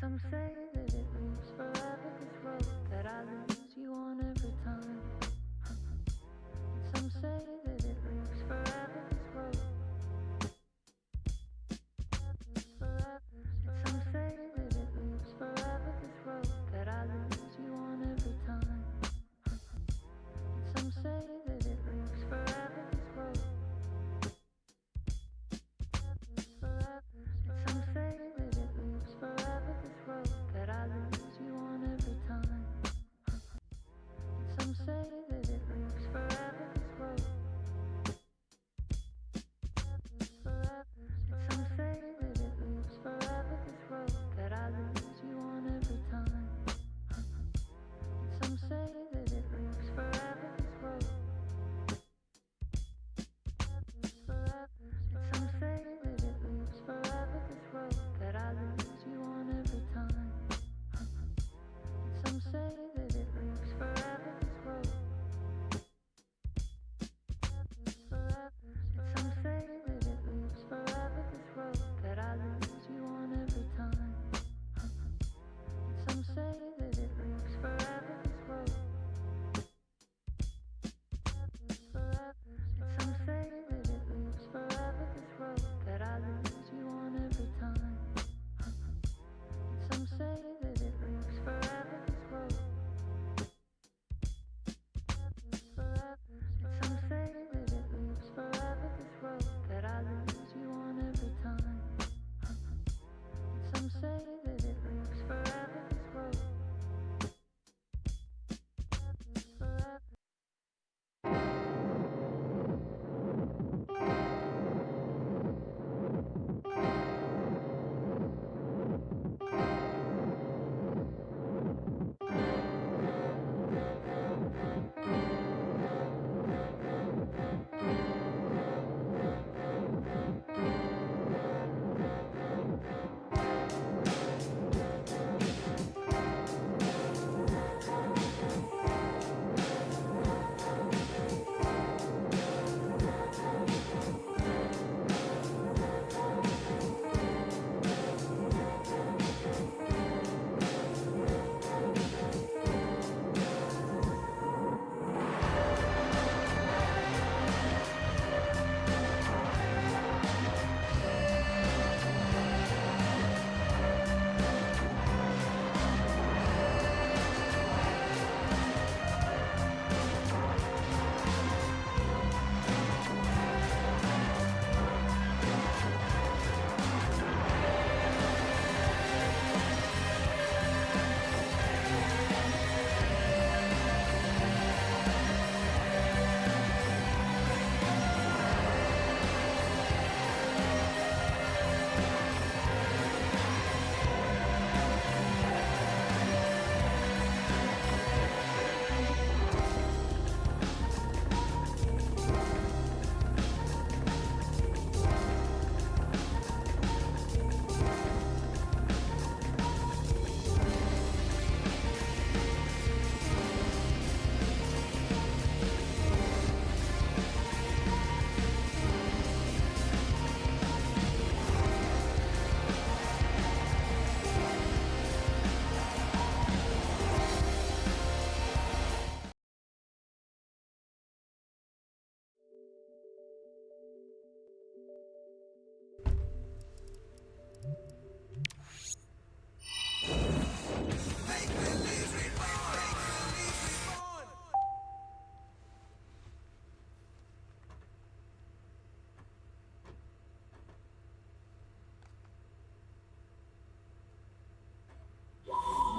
Some say that it lives forever, this road that I lose you on every time. Some say that it lives forever, this road. Some say that it lives forever, this road that I lose you on every time. Some say that it lives forever, this road. Some say that it lives forever, this road that I lose you on every time. Some say that it lives forever, this road. Some say that it lives forever, this road that I lose you on every time. Some say that it lives forever, this road. Some say that it lives forever, this road that I lose you on every time. Some say that it lives forever, this road. Some say that it lives forever, this road that I lose you on every time. Some say that it lives forever, this road. Some say that it lives forever, this road that I lose you on every time. Some say that it lives forever, this road. Some say that it lives forever, this road that I lose you on every time. Some say that it lives forever, this road.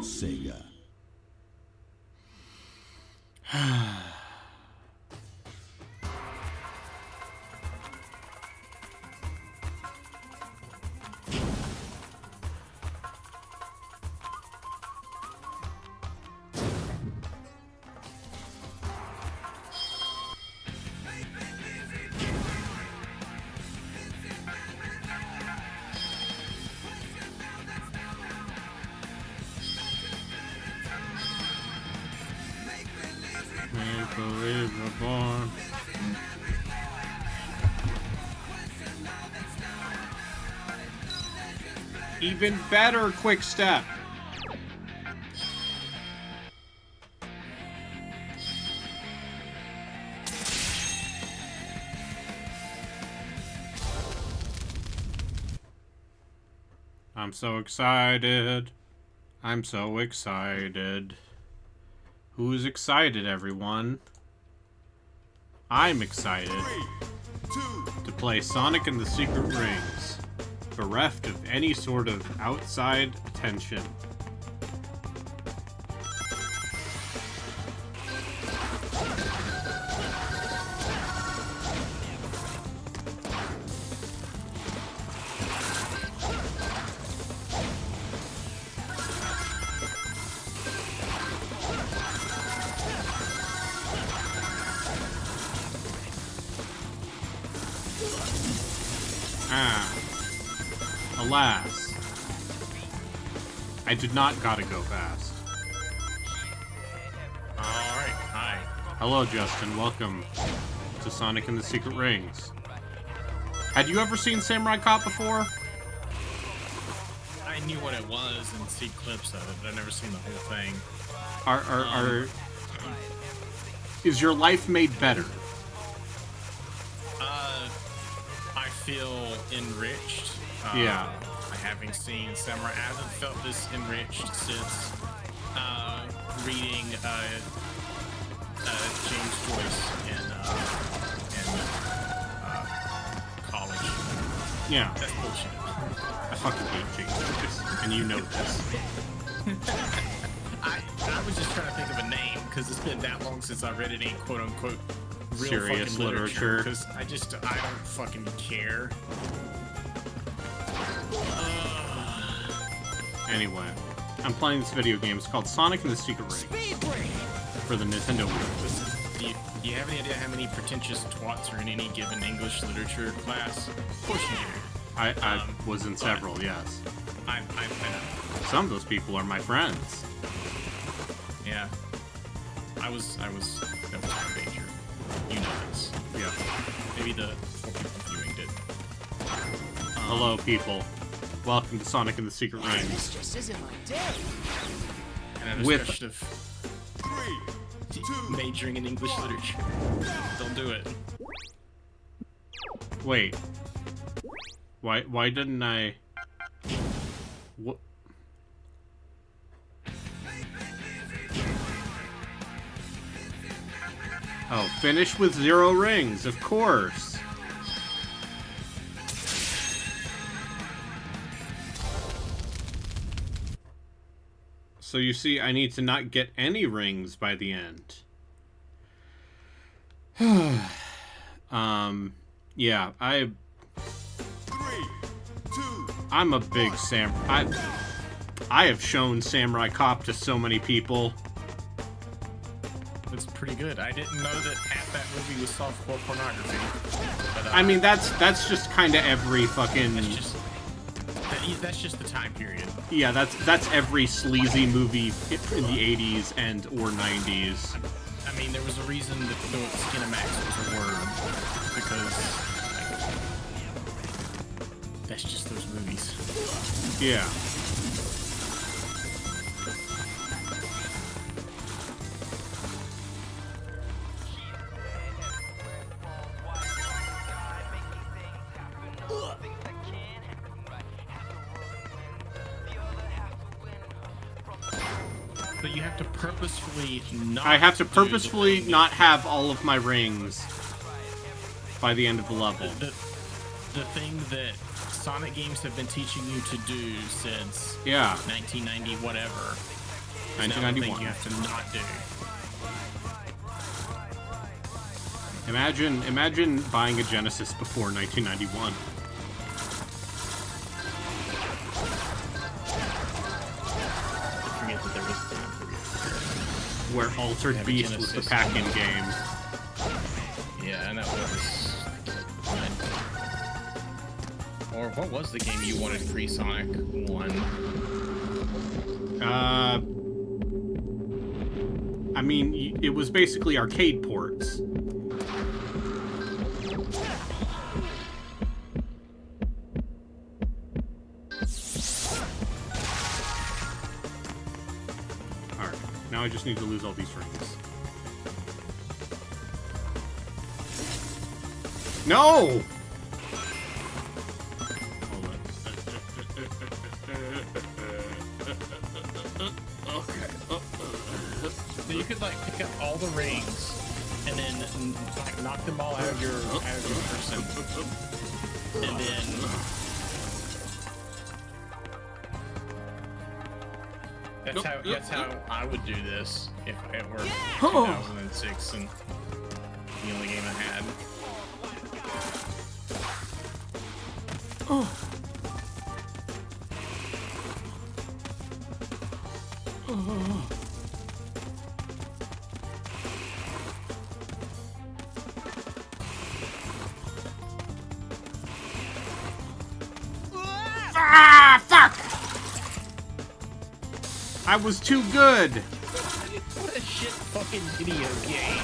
Sega. Make believe we're born. Even better quick step. I'm so excited. I'm so excited. Who's excited, everyone? I'm excited to play Sonic and the Secret Rings, bereft of any sort of outside attention. Alas, I did not gotta go fast. Alright, hi. Hello, Justin. Welcome to Sonic and the Secret Rings. Had you ever seen Samurai Cop before? I knew what it was and see clips of it, but I've never seen the whole thing. Is your life made better? I feel enriched. Yeah. Having seen Samurai, I haven't felt this enriched since reading James Joyce in college. Yeah. That's bullshit. I fucking hate James Joyce, and you know this. I was just trying to think of a name because it's been that long since I read any quote unquote real serious fucking literature. literature. Because I don't fucking care. Anyway, I'm playing this video game. It's called Sonic and the Secret Rings for the Nintendo Wii. Listen, do you have any idea how many pretentious twats are in any given English literature class? Of course you do. I was in several, yes. I know. Some of those people are my friends. Yeah. That was my major. You know this. Yeah. Maybe the 4 people viewing did. Hello, people. Welcome to Sonic and the Secret Rings. This just isn't my day. And a discussion of majoring in English literature. Don't do it. Wait. Why didn't I... What? Oh, finish with 0 rings, of course. So you see, I need to not get any rings by the end. Yeah, I'm a big I have shown Samurai Cop to so many people. It's pretty good. I didn't know that half that movie was softcore pornography. But, I mean, that's just kind of every fucking... That's just the time period. Yeah, that's every sleazy movie in the 80s and or 90s. I mean, there was a reason that the Skinamax was a word. Because, like, that's just those movies. Yeah. But you have to purposefully not... I have to purposefully not have all of my rings by the end of the level. The thing that Sonic games have been teaching you to do since 1990 whatever. 1991. You have to not do. Imagine buying a Genesis before 1991. Forget that there was a time period where Altered Beast was the pack-in game. Yeah, and that was... Or what was the game you wanted free Sonic 1? I mean, it was basically arcade ports. Now I just need to lose all these rings. No! Hold on. Okay. So you could like pick up all the rings and then like knock them all out of your person, and then that's how I would do this if it were 2006 and the only game I had. Ah, fuck! I was too good. What a shit fucking video game.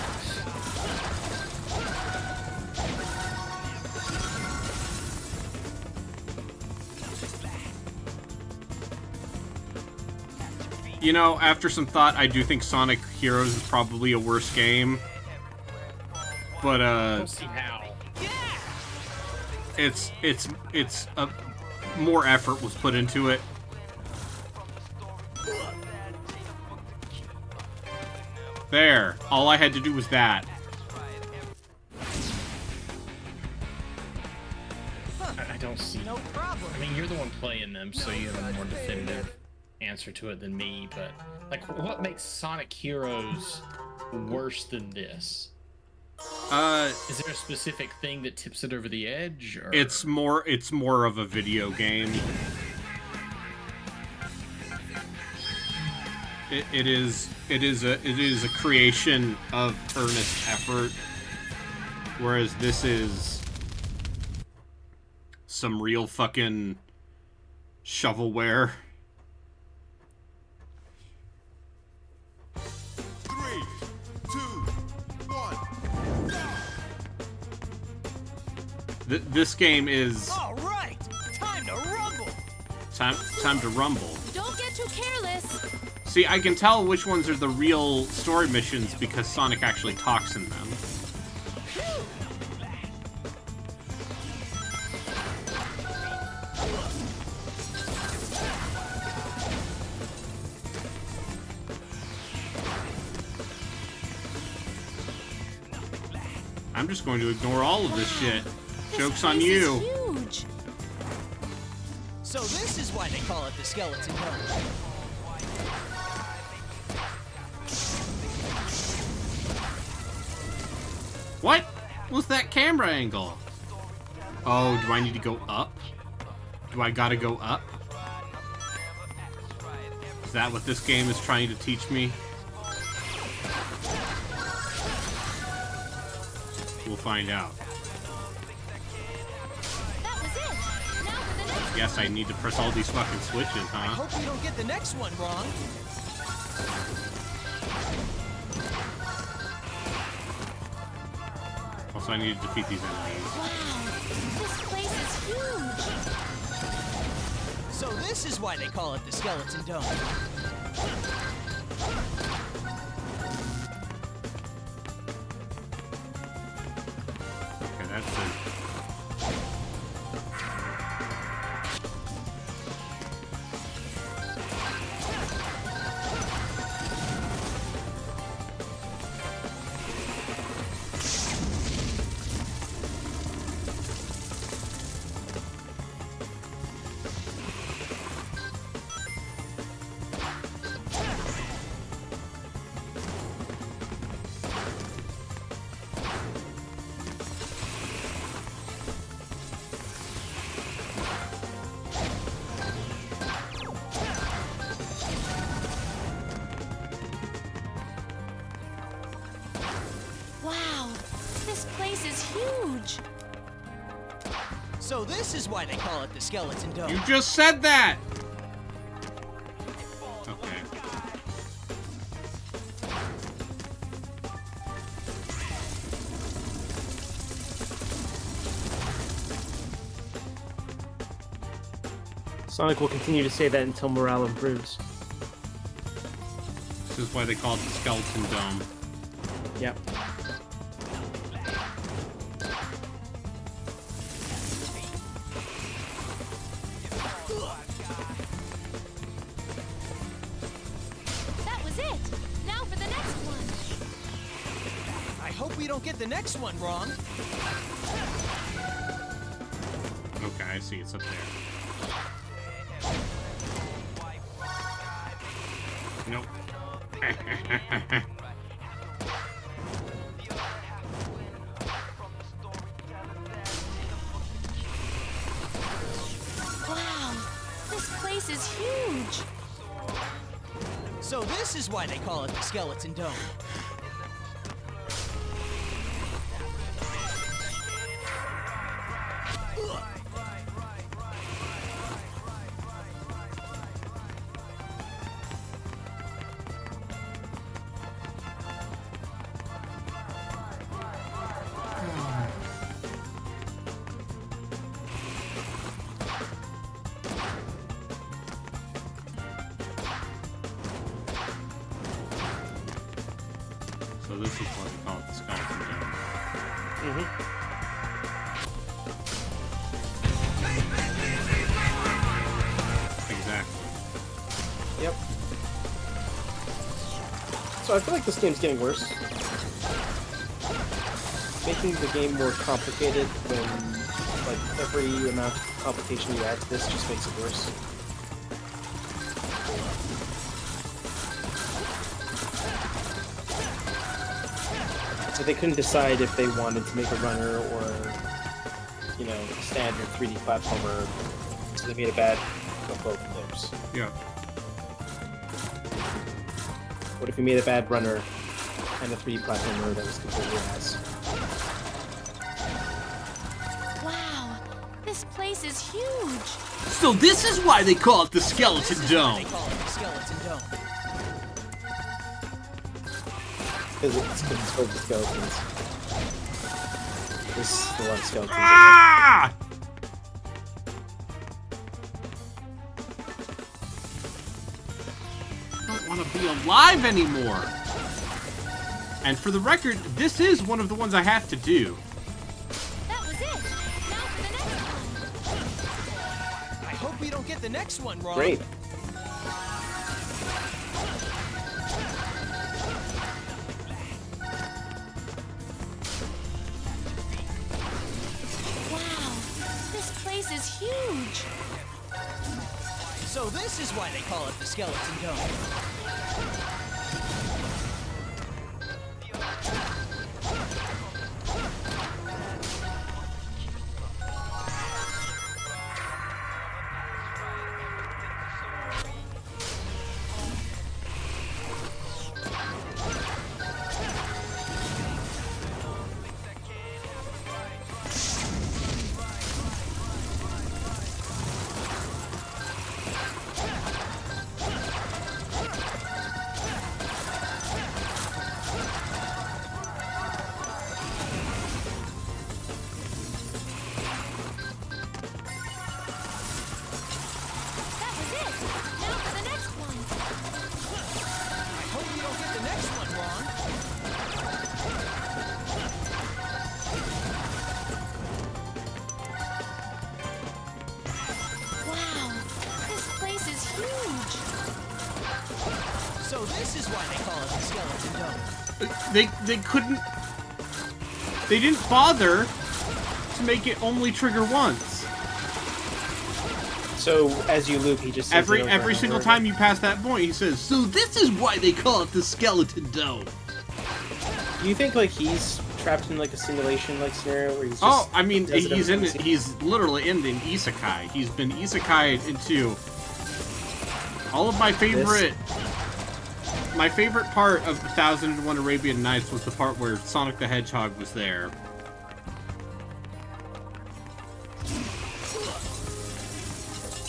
You know, after some thought, I do think Sonic Heroes is probably a worse game. But I don't see how. it's a more effort was put into it. There. All I had to do was that. I don't see. No problem. I mean, you're the one playing them, so you have a more definitive answer to it than me. But like, what makes Sonic Heroes worse than this? Is there a specific thing that tips it over the edge? Or? It's more of a video game. It is a creation of earnest effort, whereas this is some real fucking shovelware. 3, 2, 1, go! This game is All right, time to rumble. time to rumble. Don't get too careless. See, I can tell which ones are the real story missions because Sonic actually talks in them. I'm just going to ignore all of this shit. Joke's on you. Huge. So this is why they call it the Skeleton Dome. What was that camera angle? Oh, do I need to go up? Do I gotta go up? Is that what this game is trying to teach me? We'll find out. That was it. Now for the next. Guess I need to press all these fucking switches, I huh? hope you don't get the next one wrong. Also, I need to defeat these enemies. Wow. This place is huge. So this is why they call it the Skeleton Dome. Okay, that's it. Wow. This place is huge. So this is why they call it the Skeleton Dome. You just said that! Okay. Sonic will continue to say that until morale improves. This is why they call it the Skeleton Dome. Yep. That was it. Now for the next one. I hope we don't get the next one wrong. Okay, I see. It's up there. Nope. Wow, this place is huge. So this is why they call it the Skeleton Dome. So this is why they call it the Skeleton Dome. Exactly. Yep. So I feel like this game's getting worse. Making the game more complicated when, like, every amount of complication you add to this just makes it worse. So they couldn't decide if they wanted to make a runner or, you know, a standard 3D platformer, so they made a bad of both of those. Yeah. What if you made a bad runner and a 3D platformer that was completely ass? Wow, this place is huge. So this is why they call it the Skeleton They Dome. call it the Skeleton Dome. Because it's filled with skeletons. There's a lot of skeletons in Ah! I don't want to be alive anymore. And for the record, this is one of the ones I have to do. That was it. Now for the next one. I hope we don't get the next one wrong. Great. Wow, this place is huge. So this is why they call it the Skeleton Dome. That was it. Now for the next one. I hope we don't get the next one wrong. Wow, this place is huge. So this is why they call it the Skeleton Dome. They couldn't. They didn't bother to make it only trigger once. So as you loop, he just says it over Every and single over time again. you pass that point, he says, "So this is why they call it the Skeleton Dome." Do you think like he's trapped in like a simulation like scenario where he's just Oh, I mean, does it he's in. every time? He's literally in an isekai. He's been isekai'd into all of my favorite. My favorite part of the 1001 Arabian Nights was the part where Sonic the Hedgehog was there.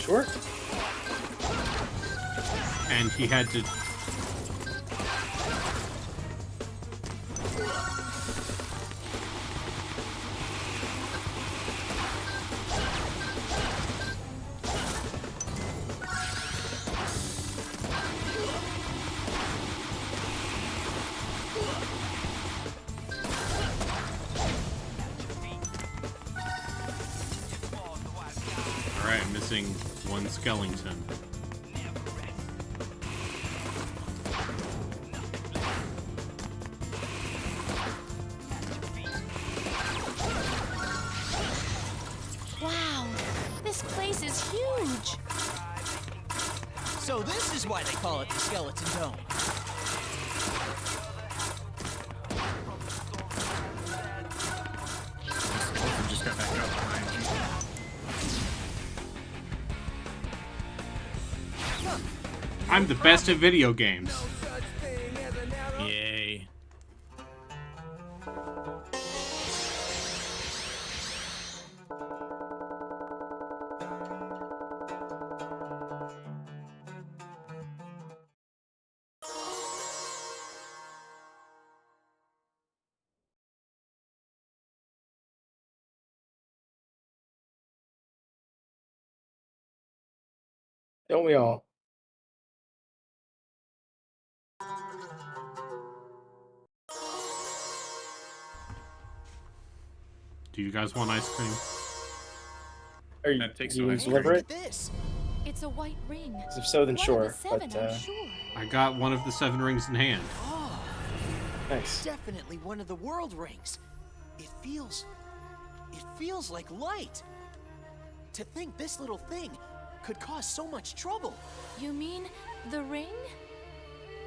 Sure. And he had to. Alright, missing one skeleton. Wow, this place is huge. So this is why they call it the Skeleton Dome. Just got back up behind you. I'm the best at video games. Yay. Don't we all? Do you guys want ice cream? Are you, That takes you some gonna ice deliver Look it? at this. It's a white ring. 'Cause if so, then One sure. of the seven, But I'm sure. I got one of the 7 rings in hand. Oh, nice. definitely one of the world rings. It feels like light. To think this little thing could cause so much trouble. You mean the ring?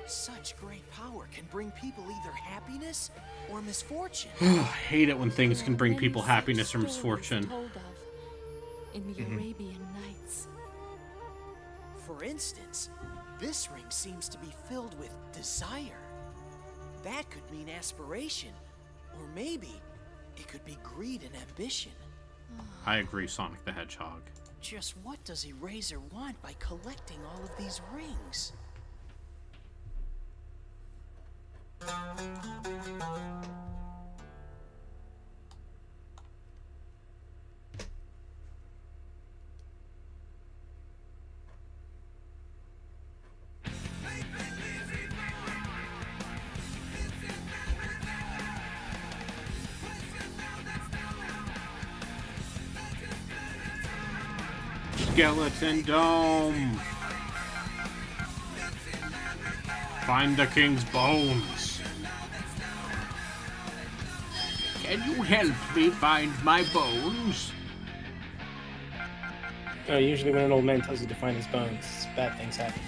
Such great power can bring people either happiness or misfortune. I hate it when things There can are bring many people such happiness or stories misfortune. told of in the Arabian Nights. For instance, this ring seems to be filled with desire. That could mean aspiration, or maybe it could be greed and ambition. I agree, Sonic the Hedgehog. Just what does Eraser want by collecting all of these rings? Skeleton Dome! Find the king's bones. Can you help me find my bones? Usually when an old man tells you to find his bones, bad things happen.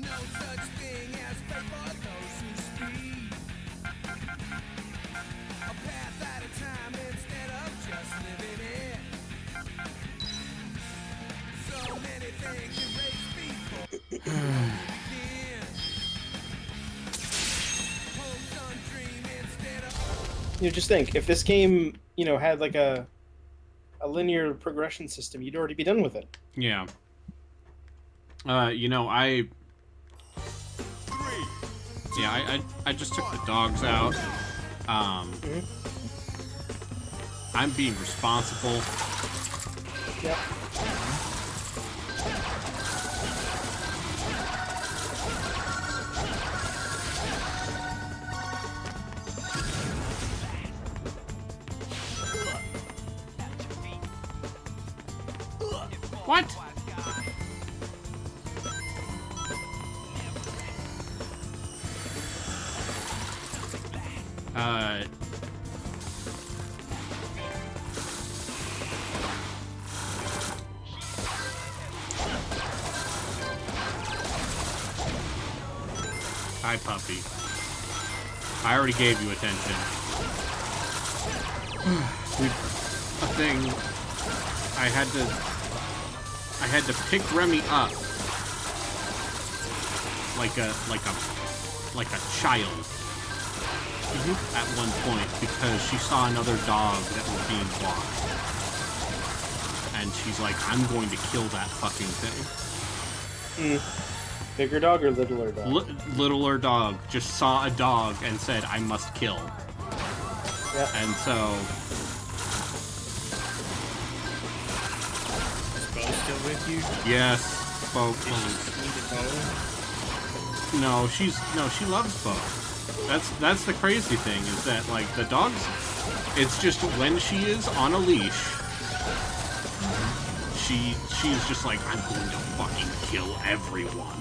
No such thing as fate for those who speed. A path at a time instead of just living it. So many things erase people. Homes on dream instead of Just think, if this game, had like a linear progression system, you'd already be done with it. Yeah. I just took the dogs out. I'm being responsible. Yep. What? Hi, puppy. I already gave you attention. A thing. I had to pick Remy up like a child at one point because she saw another dog that was being walked. And she's like, I'm going to kill that fucking thing. Bigger dog or littler dog? Littler dog just saw a dog and said, I must kill. Yep. And so... Bo still with you? Yes, Bo. Did she need a bow? No, she loves Bo. That's the crazy thing is that like the dogs It's just when she is on a leash, she's just like, I'm going to fucking kill everyone.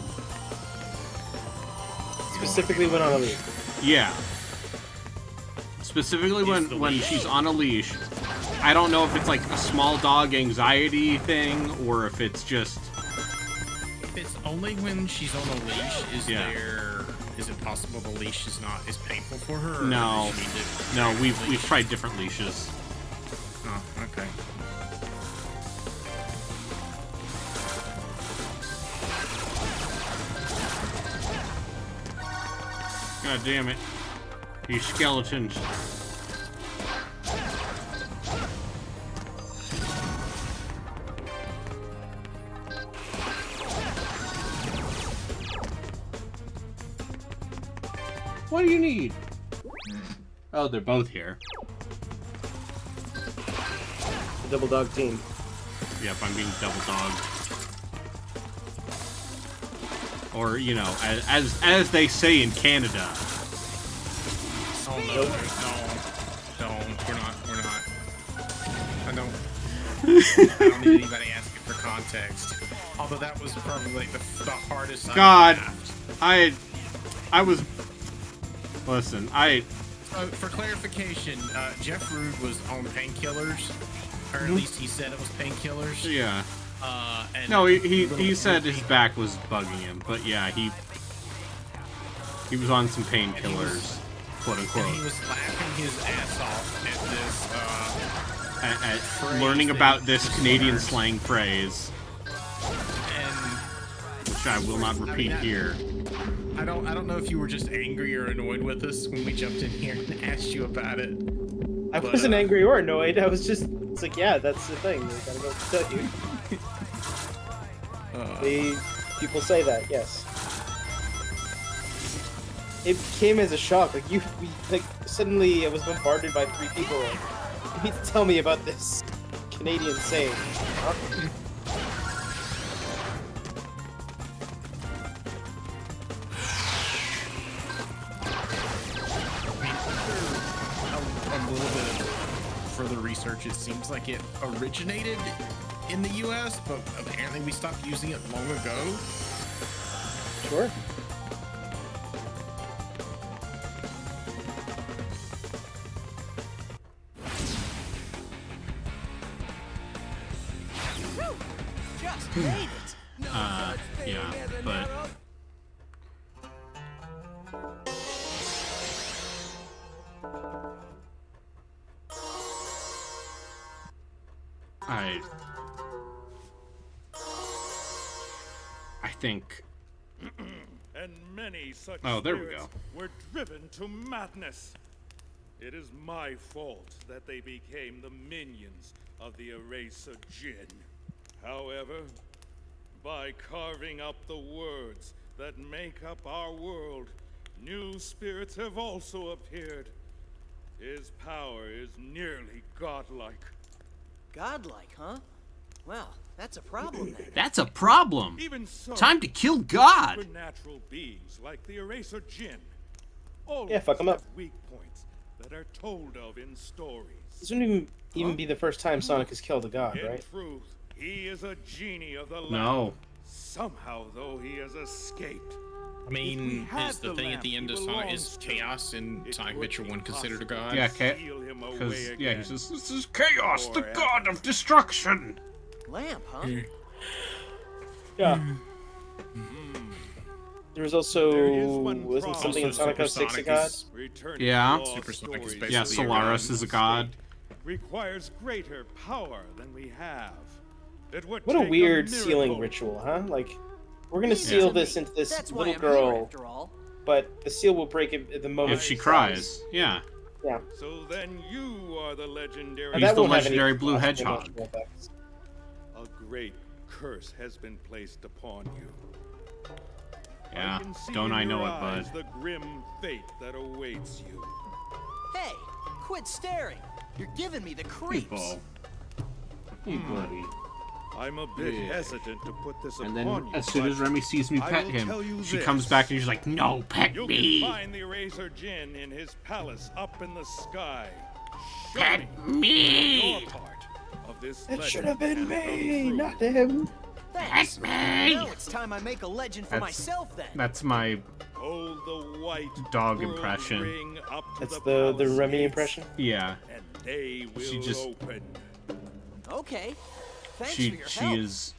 Specifically when on a leash. Yeah. Specifically when she's on a leash. I don't know if it's like a small dog anxiety thing or if it's just... If it's only when she's on a leash, is it possible the leash is painful for her? Or No. does she need to No, carry we've the leash? tried different leashes. Oh, okay. God damn it. These skeletons. What do you need? Oh, they're both here. The double dog team. Yep, I'm being double dogged. Or, you know, as they say in Canada. Oh no, we're not. I don't need anybody asking for context. Although that was probably the hardest God, I've I was... Listen, for clarification, Jeff Rude was on painkillers, or at least he said it was painkillers. Yeah. And No, he said his back was bugging him, but yeah, he was on some painkillers, quote unquote. And he was laughing his ass off at this At learning about this Canadian slang phrase, and which I will not repeat here. I don't know if you were just angry or annoyed with us when we jumped in here and asked you about it. I wasn't angry or annoyed. I was just, it's like, yeah, that's the thing. I gotta go tell you. People say that, yes. It came as a shock. Like suddenly I was bombarded by 3 people. Like, you need to tell me about this Canadian saying. Huh? A little bit of further research, it seems like it originated in the US, but apparently we stopped using it long ago. Sure. Just made it. Yeah, but... I think... And many such Oh, there we spirits go. were driven to madness. It is my fault that they became the minions of the Eraser Jinn. However, by carving up the words that make up our world, new spirits have also appeared. His power is nearly godlike. Godlike, huh? Well, that's a problem then. That's a problem! Even so, Time to kill God! supernatural beings like the Eraser Jinn Yeah, fuck 'em up. have weak points that are told of in stories. This wouldn't even be the first time Sonic has killed a god, In right? truth, he is a genie of the lamp. No. Somehow, though, he has escaped. I mean, had is the the thing at lamp the end he of Sonic belongs is to, chaos in it Sonic would Adventure be 1 considered a possible god? Yeah, Steal him away because, yeah, again. he says, this is chaos, the Forever. god of destruction! Lamp, huh? Yeah. There was also, There is one wasn't problem. something in Also, Sonic 06 a Supersonic god? is- Returning Yeah. to lost Supersonic is stories basically Yeah, a Solaris god. is a god. requires greater power than we have. It would What a take weird miracle. sealing ritual, huh? Like, we're gonna Leave it seal to this me. into this That's why little I'm here, girl, after all. but the seal will break at the moment If she cries. cries. Yeah. Yeah. So then you are the legendary. He's That the won't have any legendary blue cost hedgehog. emotional effects. A great curse has been placed upon you. Yeah. I can see Don't in I know your it, eyes bud. the grim fate that awaits you. Hey, quit staring. You're giving me the creeps. People. Hey, buddy. I'm a bit Yeah. hesitant to put this And upon then, you. as soon but as Remy sees me I pet will him, tell you she this. comes back and she's like, no, pet You me! can find the Eraser Jinn in his palace up in the sky. Pet me! Your part of this It should have legend been has me, come not true. him. Thanks. Pet me! Now it's time I make a legend for That's- myself then. That's my Hold the white dog world impression. ring up to That's the the Remy gates, impression. yeah. and they will She just- open. Okay. Thanks for She your she help. is.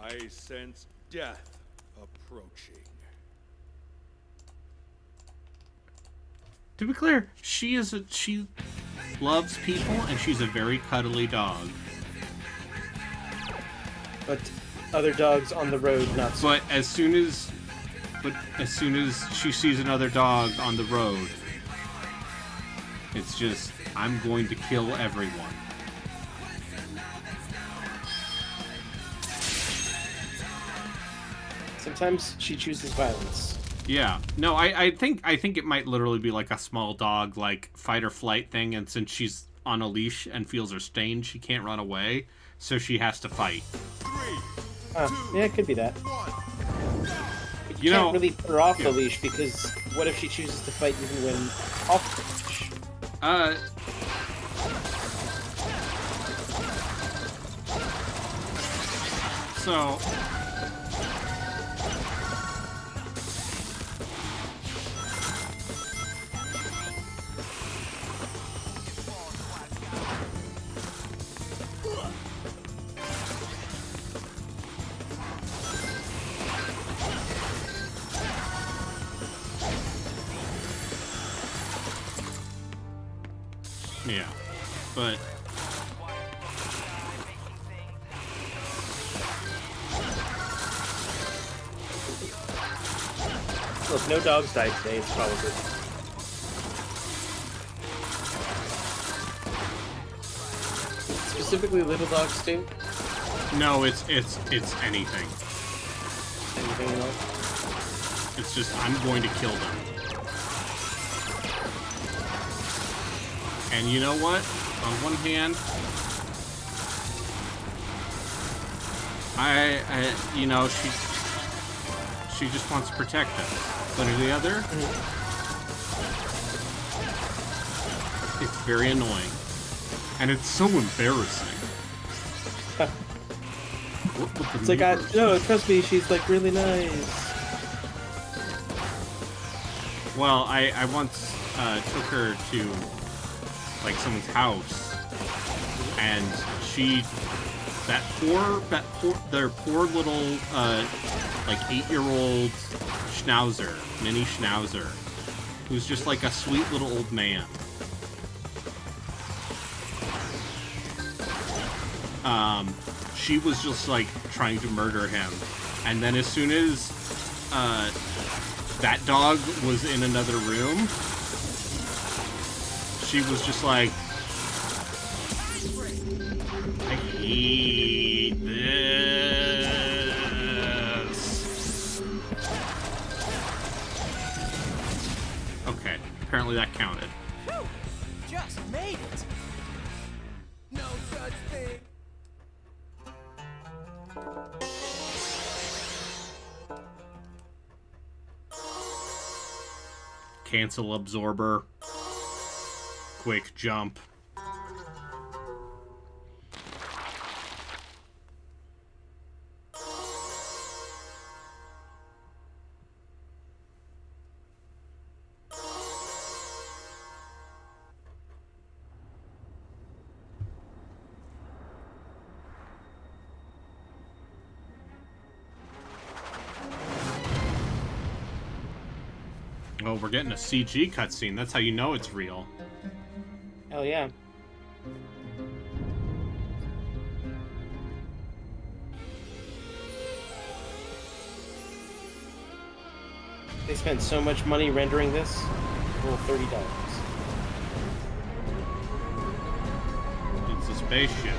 I sense death approaching. To be clear, she loves people and she's a very cuddly dog. But other dogs on the road, not so. But as soon as she sees another dog on the road, it's just, I'm going to kill everyone. Sometimes she chooses violence. Yeah. No, I think it might literally be like a small dog, like fight or flight thing, and since she's on a leash and feels her stain, she can't run away, so she has to fight. Yeah, it could be that. But you You can't know- really put her off yeah. the leash because what if she chooses to fight even when off the leash? So yeah, but Look, no dogs died today. It's probably good. Specifically, little dogs too. no, it's anything. Anything else? It's just, I'm going to kill them. And you know what? On one hand, you know, she just wants to protect us. But on the other, it's very annoying. And it's so embarrassing. What would the It's like, neighbors- no, trust me, she's like really nice. Well, I once took her to like someone's house, and their poor little like 8-year-old schnauzer, mini schnauzer, who's just like a sweet little old man. She was just like trying to murder him, and then as soon as that dog was in another room, she was just like, I hate this. Okay, apparently that counted. Whew, just made it. No such thing. Cancel absorber. Quick jump. Oh, we're getting a CG cutscene. That's how you know it's real. Hell yeah. They spent so much money rendering this. Well, $30. It's a spaceship.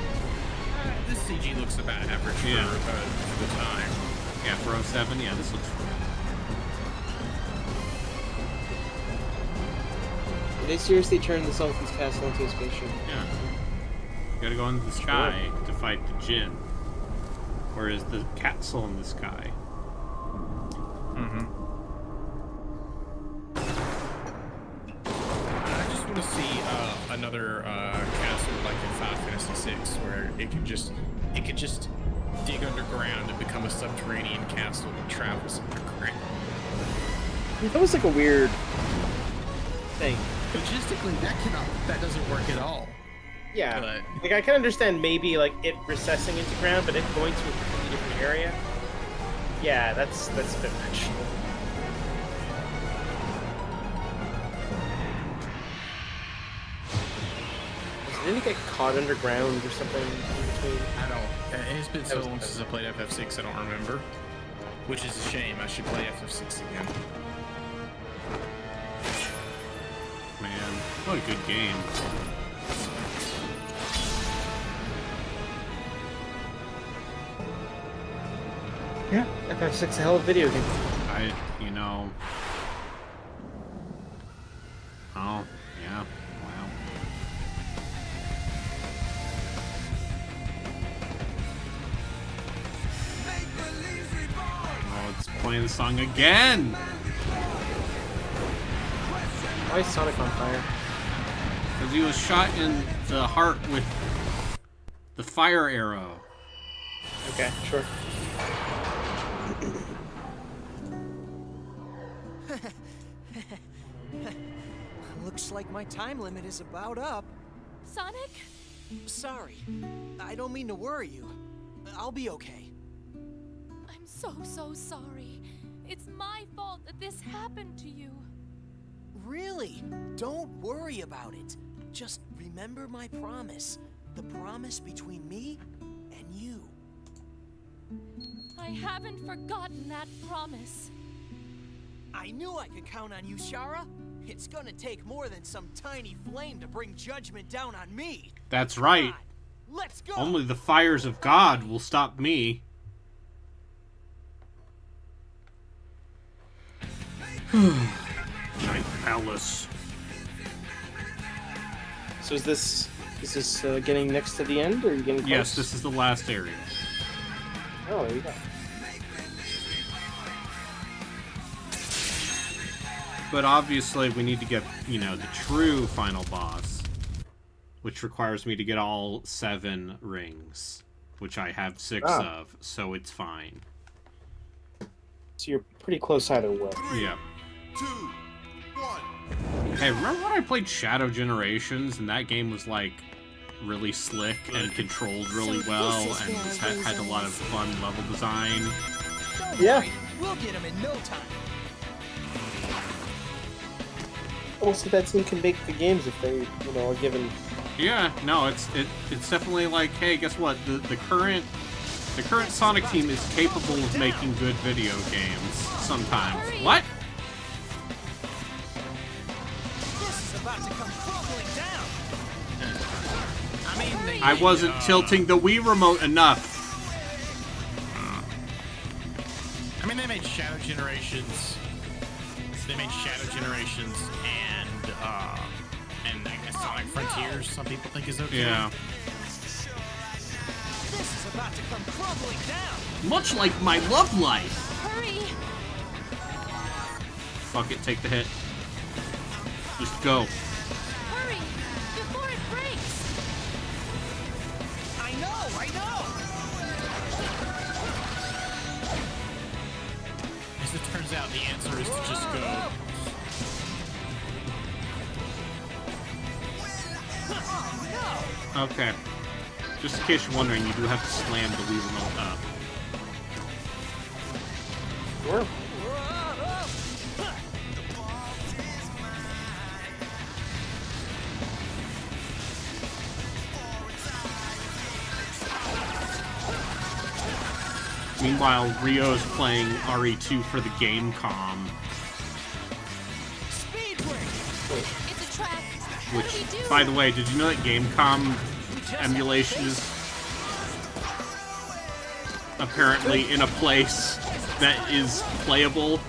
This CG looks about average Yeah. for the time. Yeah, for 07, yeah, this looks real. Did they seriously turn the Sultan's castle into a spaceship? Yeah. You gotta go into the sky to fight the Jinn. Or is the castle in the sky? Mm-hmm. another castle like in Final Fantasy VI, where it could just dig underground and become a subterranean castle that travels underground. That was like a weird thing. Logistically, that doesn't work at all. Yeah, But- like I can understand maybe like it recessing into ground, but it going to a completely different area. Yeah, that's a bit much. Didn't it get caught underground or something in between? I don't. It's been so was- long since I played FF6, I don't remember. Which is a shame. I should play FF6 again. Man, what a good game. Yeah, FF6 is a hell of a video game. You know. Oh, yeah. Wow. Oh, it's playing the song again! Why is Sonic on fire? Because he was shot in the heart with the fire arrow. Okay, sure. Looks like my time limit is about up. Sonic? Sorry. I don't mean to worry you. I'll be okay. I'm so sorry. It's my fault that this happened to you. Really? Don't worry about it. Just remember my promise. The promise between me and you. I haven't forgotten that promise. I knew I could count on you, Shara. It's gonna take more than some tiny flame to bring judgment down on me. That's right. Come on, let's go. Only the fires of God will stop me. Night Palace. So is this getting next to the end, or are you getting close? Yes, this is the last area. Oh, there you go. But obviously we need to get, you know, the true final boss, which requires me to get all 7 rings, which I have 6 of, so it's fine. So you're pretty close either way. Yeah. 2, 1. Hey, remember when I played Shadow Generations and that game was like really slick and controlled really well and just had a lot of fun level design? Don't Yeah. worry, we'll get him in no time. Almost like that team can make the games if they, are given. Yeah, no, it's definitely like, hey, guess what? The current Sonic team is capable of making good video games sometimes. Hurry. What? This is about to come crumbling down. I mean, I wasn't tilting the Wii remote enough. I mean, they made Shadow Generations. They made Shadow Generations and I guess Sonic Frontiers. Some people think is okay. Yeah. This is about to come crumbling down. Much like my love life. Hurry! Fuck it, take the hit. Just go. Hurry! Before it breaks! I know. As it turns out, the answer is to just go. Okay. Just in case you're wondering, you do have to slam the Wii remote up. Sure. Meanwhile, Rio's playing RE2 for the Gamecom, Speed break. It's a trap! which, What do we do? by the way, did you know that Gamecom emulation is apparently in a place that is playable?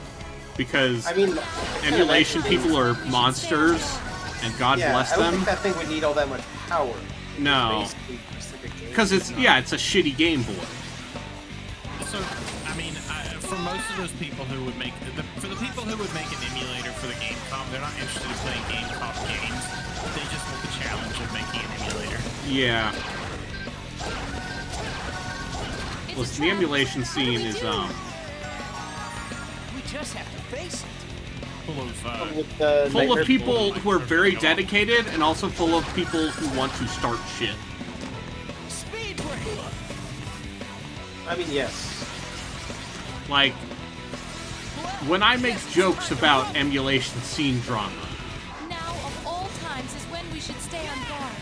Because I mean, emulation people are monsters, and God bless I don't them. think that thing would need all that much power. No, Basically, just like a game. because it's a shitty Game Boy. So, I mean, for most of those people who would make for the people who would make an emulator for the Gamecom, they're not interested in playing Gamecom games. They just want the challenge Yeah. Listen, the emulation scene is, We just have to face it. full of people who are very dedicated and also full of people who want to start shit. Speed break. I mean, yes. Like, when I make jokes about emulation scene drama, Now of all times is when we should stay on guard.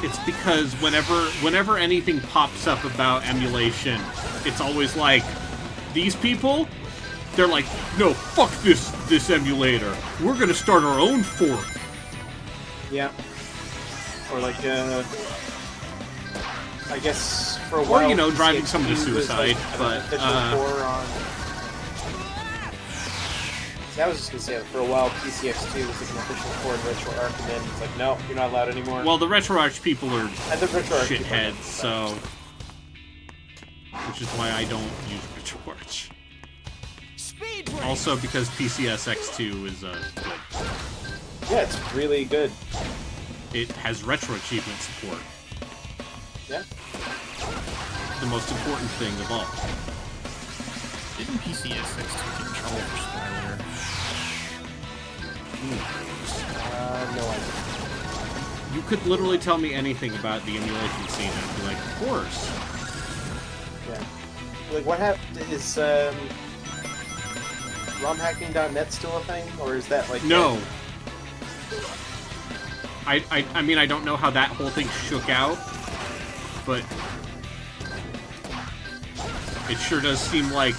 it's because whenever anything pops up about emulation, it's always like, these people, they're like, no, fuck this emulator. We're gonna start our own fork. Yeah. Or like, I guess for a while... Or, you know, driving PCXT someone to was, suicide, like, but, an official core on... See, I was just gonna say, for a while, PCX2 was like an official core in RetroArch, and then it's like, no, you're not allowed anymore. Well, the RetroArch people are and the RetroArch people are shitheads, so... Which is why I don't use RetroArch. Speed break. Also because PCSX2 is, good. Yeah, it's really good. It has retro achievement support. Yeah. The most important thing of all. Didn't PCS6 control for Spyware? No idea. You could literally tell me anything about the emulation scene and I'd be like, of course. Yeah. Like, what happened is, ROMhacking.net still a thing? Or is that, like... No. I mean, I don't know how that whole thing shook out, but it sure does seem like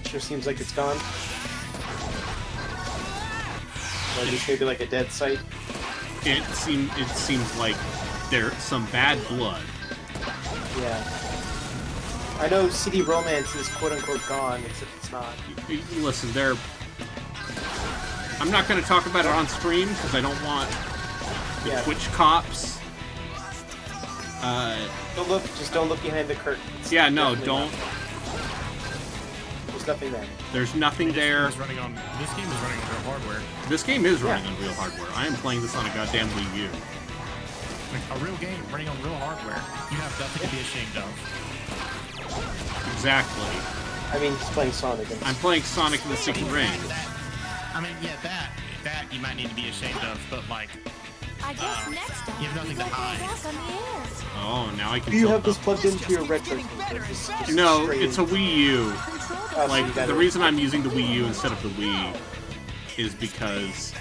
Sure seems like it's gone. Or at least maybe like a dead site. it seems like there's some bad blood. Yeah. I know CD Romance is quote-unquote gone, except it's not. Listen, I'm not going to talk about it on stream because I don't want the Twitch cops. Just don't look behind the curtain. It's Yeah, no, definitely don't. not. There's nothing there. There's nothing there. This game is running on real hardware. This game is running on real hardware. I am playing this on a goddamn Wii U. Like, a real game running on real hardware. You have nothing to be ashamed of. Exactly. I mean, he's playing Sonic. And I'm playing Sonic and the Secret Ring. I mean, yeah, that you might need to be ashamed of, but like, I guess next time you have nothing to we won't hide. go back on the air. Oh, now I can Do you tilt have this up. plugged into your retro computer? No, it's a Wii U. Oh, Like, the reason I'm using the Wii U instead of the Wii is because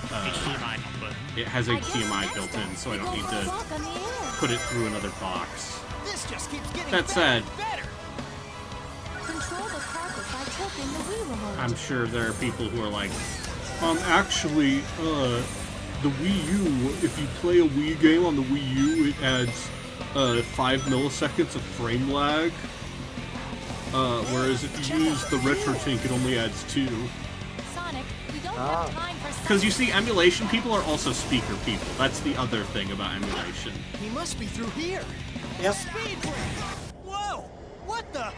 HDMI output. it has HDMI built in, so I don't need to Back on the air. put it through another box. This just keeps getting That said, better. Control the carpet by tilting the Wii remote. I'm sure there are people who are like, actually, the Wii U, if you play a Wii game on the Wii U, it adds 5 milliseconds of frame lag. Whereas if you use the RetroTink, it only adds 2. Sonic, we don't have time for Because you see, emulation people are also speaker people. That's the other thing about emulation. He must be through here. Yep. Speed break. Whoa! What the?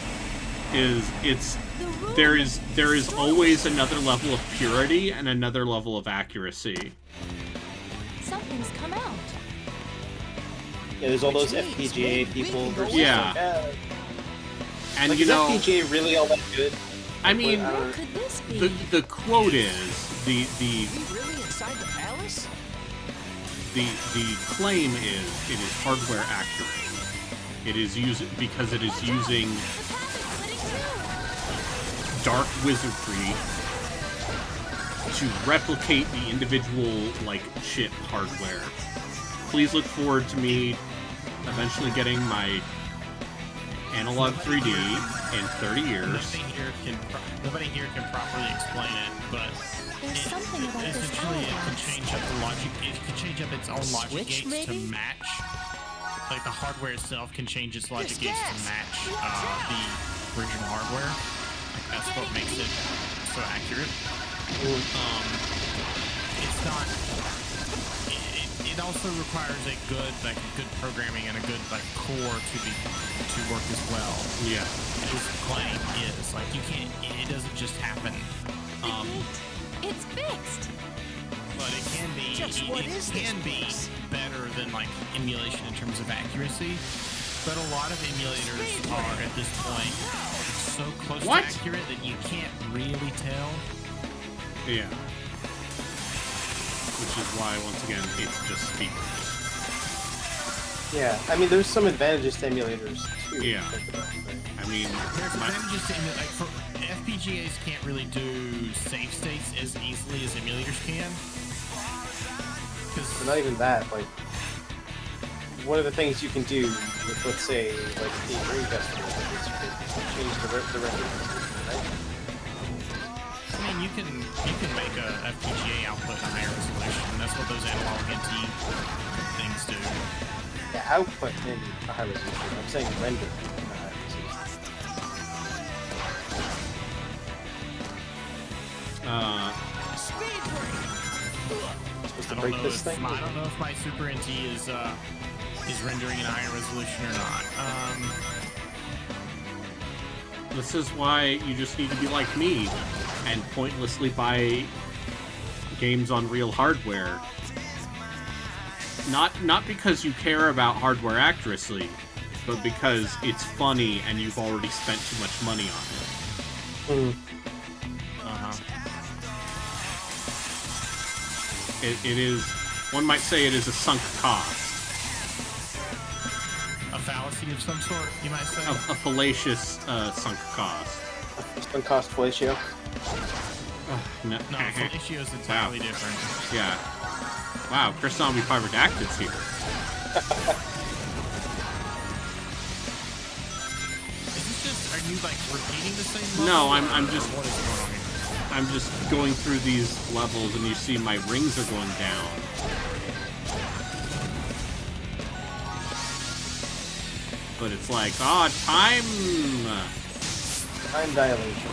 There is always another level of purity and another level of accuracy. Something's come out. Yeah, there's all those FPGA people. Versus Yeah. And like, you is know, FPGA really all that good? I mean, What could this be? the quote is the We really inside the palace? the claim is it is hardware accurate. It is because it is using dark wizardry to replicate the individual like chip hardware. Please look forward to me eventually getting my analog 3D in 30 years. Nobody here can properly explain it, but There's something about this essentially it can hourglass. change up the logic. It can change up its own logic switch, gates to maybe? match. Like the hardware itself can change its logic This gates to gas! match the original hardware. Like that's what makes it so accurate. It's not. It also requires a good programming and a good core to work as well. Yeah. As playing is like you can't. It doesn't just happen. It's fixed. But it can be. It can be better than like emulation in terms of accuracy. But a lot of emulators are at this point so close to accurate that you can't really tell. Yeah. Which is why, once again, it's just speakers. Yeah, I mean, there's some advantages to emulators too. Yeah. I mean, there's advantages to emulate. Like for FPGAs, can't really do save states as easily as emulators can. But not even that. Like, one of the things you can do with, let's say, like the Ring Festival, is you can change the record, right? I mean, you can make a FPGA output in a higher resolution. That's what those analog NT things do. Yeah, output in a high resolution. I'm saying render in a high resolution. Supposed to break this thing? I don't know if my Super NT is rendering in a higher resolution or not. This is why you just need to be like me and pointlessly buy games on real hardware. Not because you care about hardware accuracy, but because it's funny and you've already spent too much money on it. It is, one might say it is a sunk cost. A fallacy of some sort, you might say? A fallacious sunk cost. Sunk cost fellatio? No, fellatio is entirely different. Yeah. Wow, Chris Zombie 5 Redacted's here. Is this just, are you like repeating the same level? No, I'm just... What is going on here? I'm just going through these levels and you see my rings are going down. But it's like, time dilation.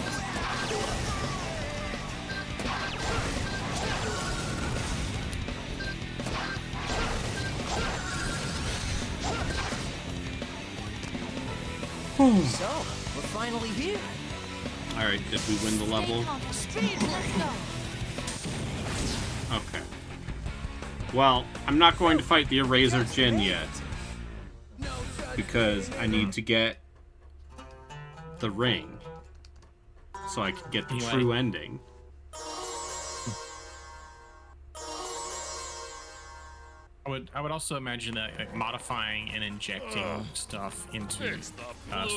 So, we're finally here. Alright, did we win the level? Okay. Well, I'm not going to fight the Eraser Djinn yet. Because I need to get the ring. So I can get the true ending. I would also imagine that like, modifying and injecting stuff into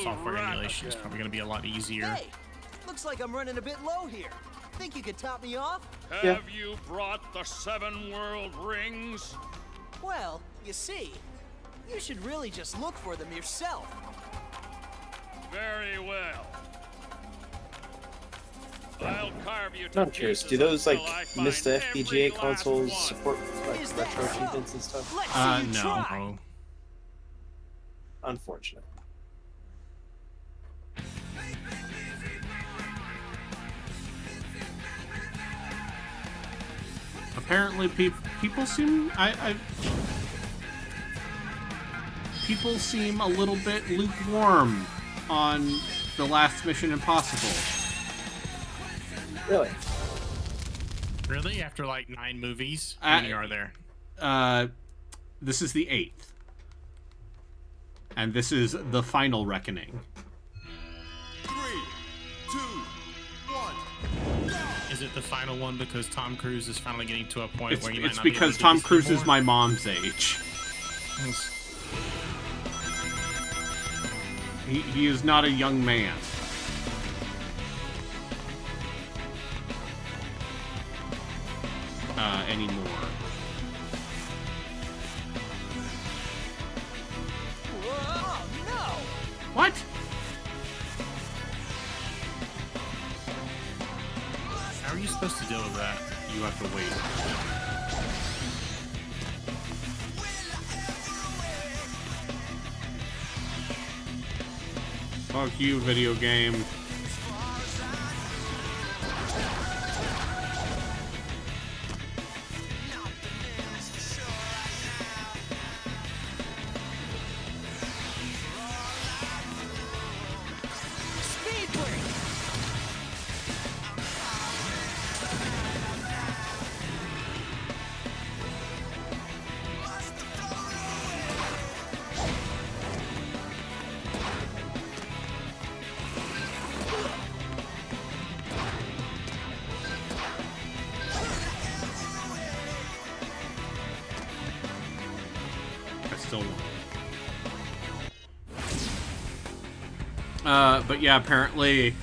software emulation is probably going to be a lot easier. Hey, looks like I'm running a bit low here. Think you could top me off? Have you brought the 7 world rings? Well, you see, you should really just look for them yourself. Very well. I'll carve you to I'm curious, do those like Mista FPGA consoles support like retro achievements and stuff? No. Unfortunate. Apparently, people seem people seem a little bit lukewarm on the last Mission Impossible. Really? Really? After like 9 movies? How many are there? This is the 8th. And this is the final reckoning. 3, 2, 1. Is it the final one because Tom Cruise is finally getting to a point where you might It's not be because able to Tom do this Cruise anymore? is my mom's age. He is not a young man. Anymore. Whoa, no! What? How are you supposed to deal with that? You have to wait. Fuck you, video game. But yeah, apparently,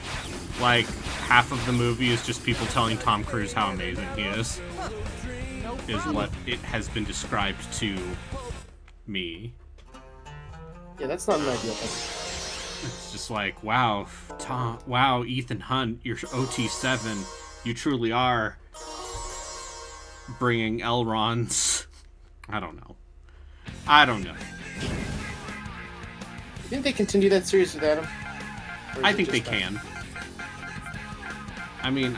like, half of the movie is just people telling Tom Cruise how amazing he is what it has been described to me. Yeah, that's not an ideal thing. It's just like, wow, wow, Ethan Hunt, you're OT7. You truly are bringing Elrond's... I don't know. You think they continue that series without him? I think they can. I mean,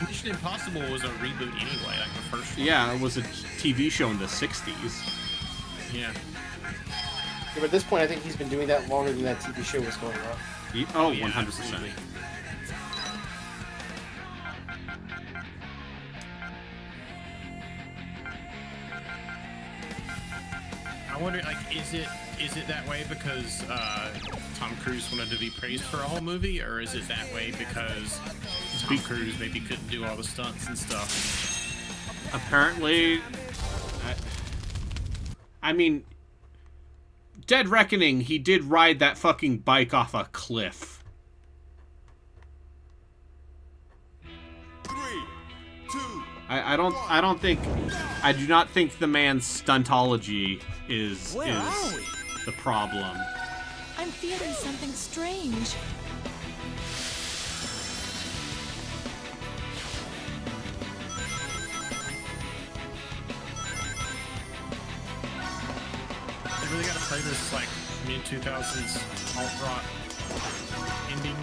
Mission Impossible was a reboot anyway, like the first one. Yeah, it was a TV show in the 60s. Yeah. But at this point, I think he's been doing that longer than that TV show was going on. 100%. Absolutely. I wonder, like, is it that way because Tom Cruise wanted to be praised for a whole movie, or is it that way because Tom Cruise maybe couldn't do all the stunts and stuff? Apparently, I mean, Dead Reckoning, he did ride that fucking bike off a cliff. 3, 2. I do not think the man's stuntology is the problem. I'm feeling something strange. They really gotta play this, like, mid-2000s alt-rock ending,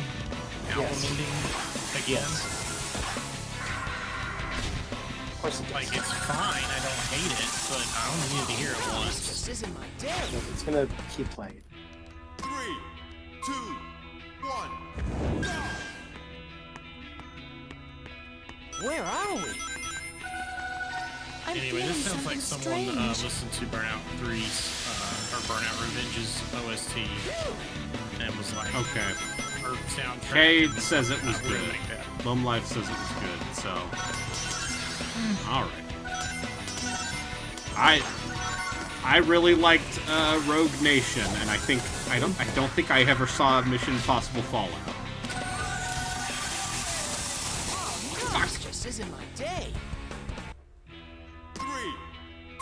album ending again. Of course it does. Like, it's fine, I don't hate it, but I only needed to hear it once. This isn't my day. It's gonna keep playing. 3, 2, 1. Where are we? I'm Anyway, feeling this sounds like something someone strange. listened to Burnout 3's, or Burnout Revenge's OST, and was like, Okay. or soundtrack. Cade says it was I really good. like that. Bum Life says it was good, so... Alright. I really liked Rogue Nation, and I don't think I ever saw Mission Impossible Fallout. This just isn't my day. 3,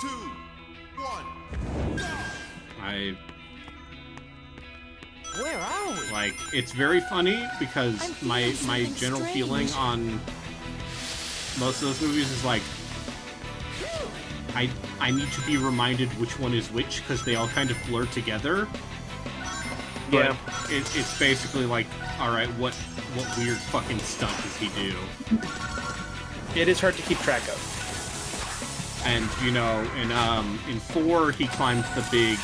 2, 1. Where are we? Like, it's very funny because I'm my feeling general something feeling strange. on most of those movies is like, I need to be reminded which one is which because they all kind of blur together. But Yeah. it's basically like, all right, what weird fucking stunt does he do? It is hard to keep track of. And you know, in 4 he climbs the big.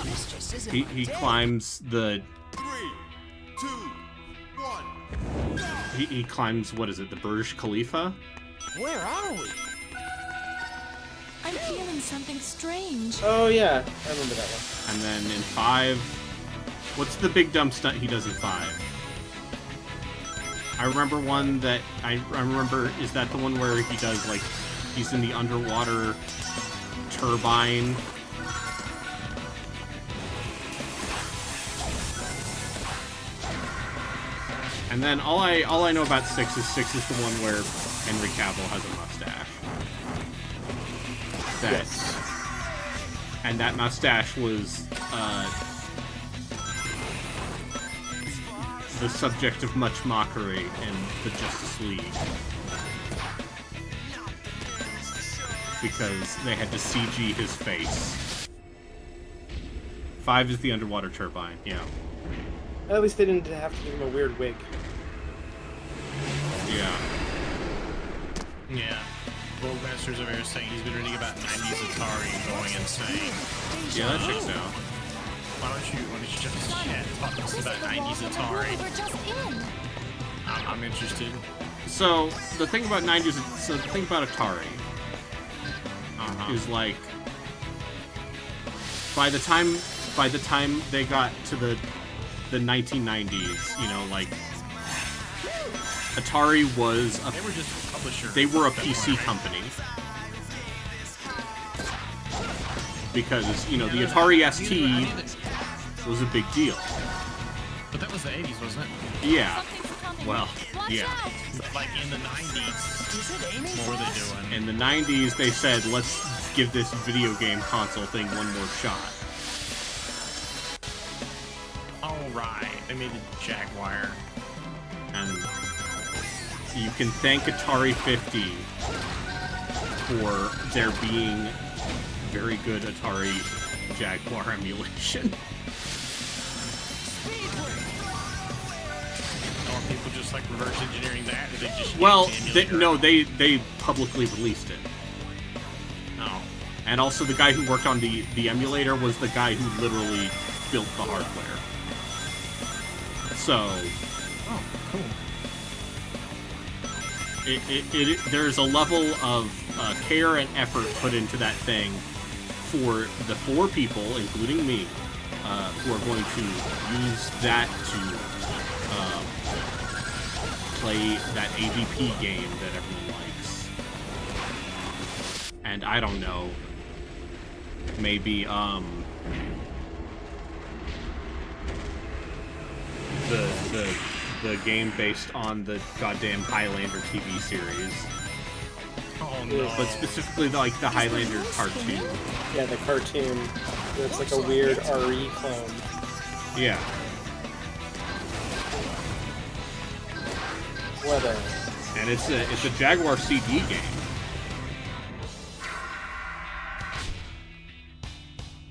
This just isn't He my day. climbs the. 3, 2, 1. He climbs, what is it, the Burj Khalifa? Where are we? I'm feeling something strange. Oh yeah, I remember that one. And then in 5, what's the big dumb stunt he does in 5? I remember one that I remember, is that the one where he does, like, he's in the underwater turbine? And then all I know about 6 is the one where Henry Cavill has a mustache. Yes. And that mustache was the subject of much mockery in the Justice League. Because they had to CG his face. 5 is the underwater turbine, yeah. At least they didn't have to give him a weird wig. Yeah. Yeah. Goldmaster's over here saying he's been reading about 90s Atari and going insane. Yeah, that checks out. Why don't you just chat, talk to us about 90s Atari? We're just in. I'm interested. So the thing about Atari is like by the time they got to the 1990s, you know, like Atari was They were just a publisher. they were a PC company because, you know, the Atari ST was a big deal. But that was the 80s, wasn't it? Yeah. Something's coming. Well, Watch yeah. out. But like in the 90s, Is it aiming what were for they us? doing? In the 90s, they said, let's give this video game console thing one more shot. Oh, right. They made the Jaguar. And you can thank Atari 50 for there being very good Atari Jaguar emulation. Or people just like reverse engineering that, or they just Well, use the they, emulator? no, they publicly released it. Oh. And also the guy who worked on the emulator was the guy who literally built the hardware. So, Oh, cool. there's a level of care and effort put into that thing for the 4 people, including me, who are going to use that to play that AVP game that everyone likes. And I don't know, maybe the game based on the goddamn Highlander TV series, Oh no. but specifically like the Highlander cartoon. Yeah, the cartoon. It's like a weird RE clone. Yeah. What a... And it's a Jaguar CD game.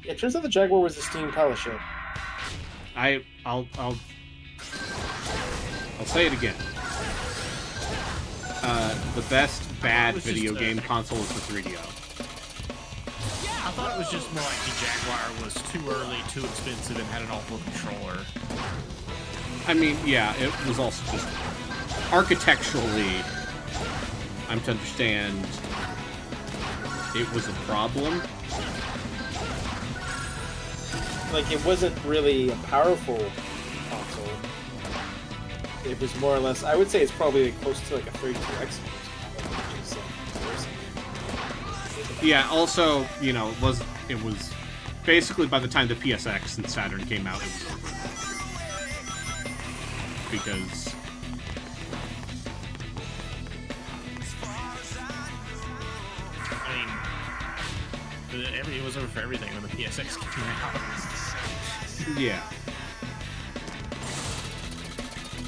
It turns out the Jaguar was a Steam Polisher. I'll say it again. The best bad was video just, game console is the 3DO. I thought it was just more like the Jaguar was too early, too expensive, and had an awful controller. I mean, yeah, it was also just architecturally, I'm to understand it was a problem. Like, it wasn't really a powerful console. It was more or less... I would say it's probably close to like a 32X. Yeah, also, you know, it was basically by the time the PSX and Saturn came out, it was over. Because I mean, it was over for everything when the PSX came out. yeah.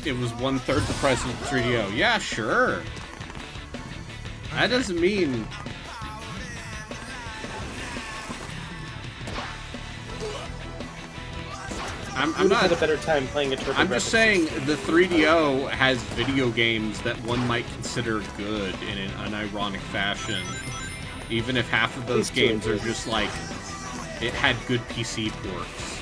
It was 1/3 the price of the 3DO. Yeah, sure. That doesn't mean... I'm Would not... have had a better time playing a TurboGrafx. I'm just saying the 3DO has video games that one might consider good in an unironic fashion. Even if half of those Please do games are it. just like... It had good PC ports.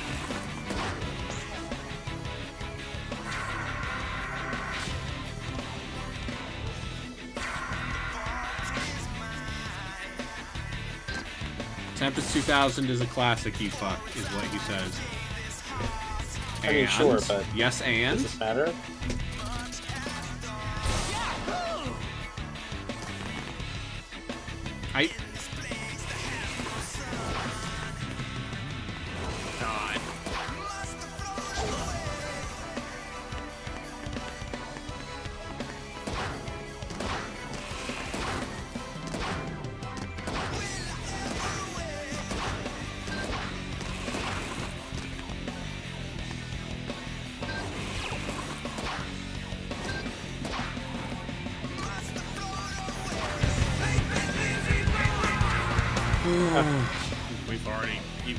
Tempest 2000 is a classic, you fuck, is what he says. I mean, sure, but... Yes, and? Does it matter? I... God.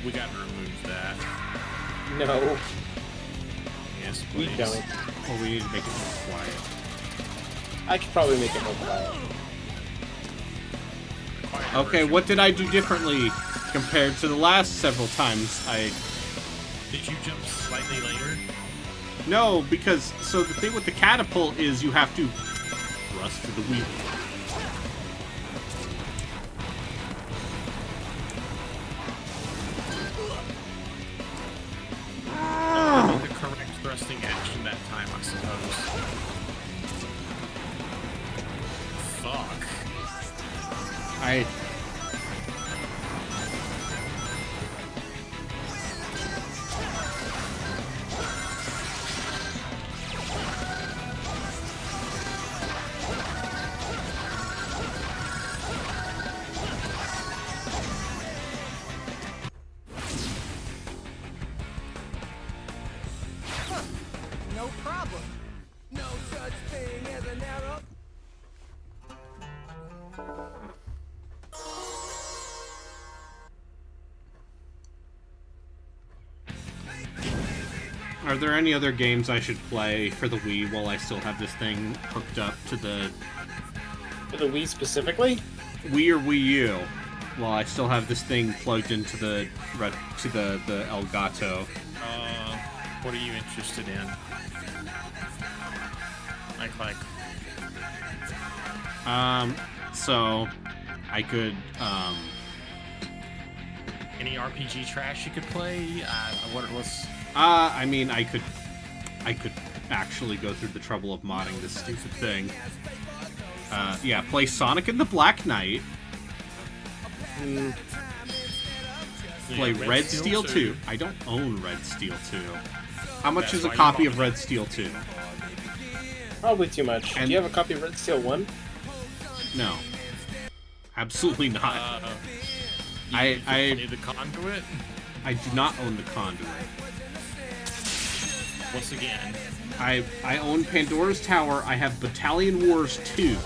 We gotta remove that. No, Yes, we please. don't. Well, we need to make it more quiet. I could probably make it more quiet. Quiet Okay, version. what did I do differently compared to the last several times I... Did you jump slightly later? No, because... So the thing with the catapult is you have to thrust to the wheel. The correct thrusting action that time, I suppose. Fuck. I... no problem. No such thing as an arrow. Are there any other games I should play for the Wii while I still have this thing hooked up to the For the Wii specifically? Wii or Wii U? While I still have this thing plugged into the Elgato. What are you interested in? Like. So I could Any RPG trash you could play? What's... I mean, I could actually go through the trouble of modding this stupid thing. Yeah, play Sonic and the Black Knight. Play Red Steel 2. I don't own Red Steel 2. How much is a copy of Red Steel 2? Probably too much. And do you have a copy of Red Steel 1? No. Absolutely not. You play the Conduit? I do not own the Conduit. Once again. I own Pandora's Tower. I have Battalion Wars 2.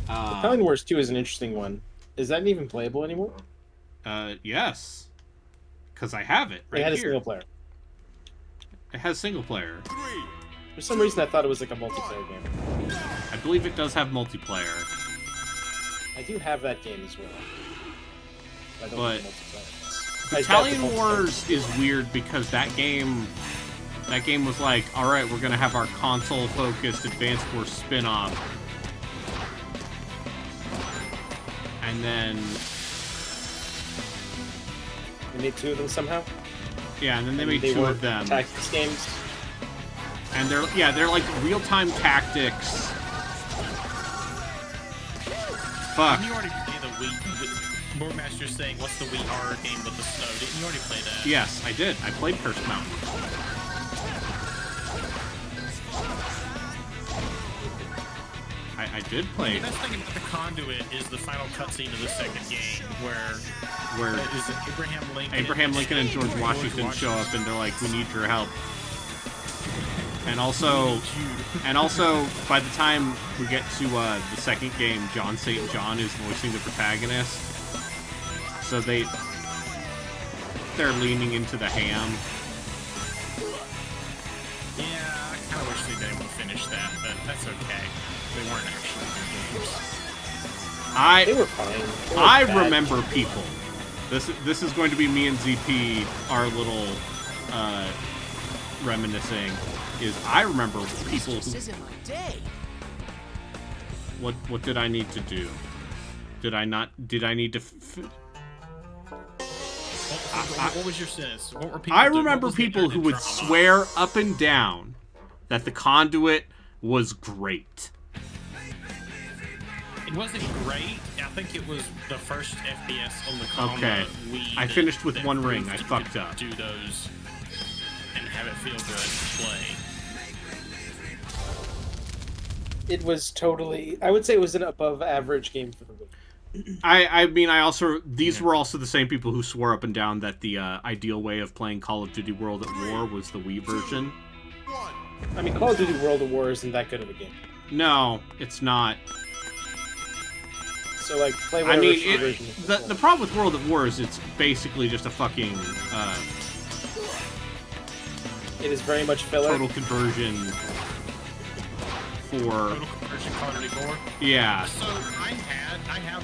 Battalion Wars 2 is an interesting one. Is that even playable anymore? Yes. Because I have it right It had here. a single player. It has single player. For some reason, I thought it was like a multiplayer game. I believe it does have multiplayer. I do have that game as well. I don't But have multiplayer. Battalion Wars is weird because that game was like, all right, we're gonna have our console-focused Advanced Wars spin-off, and then We made two of them somehow. yeah, and then they made two were of them, tactics games. and they're like real-time tactics. Fuck. Didn't you already play the Wii? Boardmaster's saying, what's the Wii horror game with the snow? Didn't you already play that? Yes, I did. I played Cursed Mountain. I did play. The best thing about the Conduit is the final cutscene of the second game, where is it Abraham Lincoln and George Washington show up, and they're like, "We need your help." And also, by the time we get to the second game, John St. John is voicing the protagonist. So they're leaning into the ham. Yeah, I kind of wish they'd been able to finish that, but that's okay. They weren't actually good games. They were fine. They were I bad. remember people. This is going to be me and ZP, our little reminiscing. Is I remember people who. This isn't my day. What did I need to do? Did I need to? What was your sense? What were people I doing? remember What was the people who would drama? swear up and down that the Conduit was great. It wasn't great. I think it was the first FPS on the Okay. Wii I that- finished with that one ring. proved I you fucked could up. Do those and have it feel good to play. It was totally. I would say it was an above-average game for the Wii. I mean, these were also the same people who swore up and down that the ideal way of playing Call of Duty World at War was the Wii version. I mean, Call of Duty World of War isn't that good of a game. No, it's not. So, like, play I whatever mean, version. the problem with World at War is it's basically just a fucking It is very much filler. total conversion for Total Conversion Call of Duty 4. yeah. So I have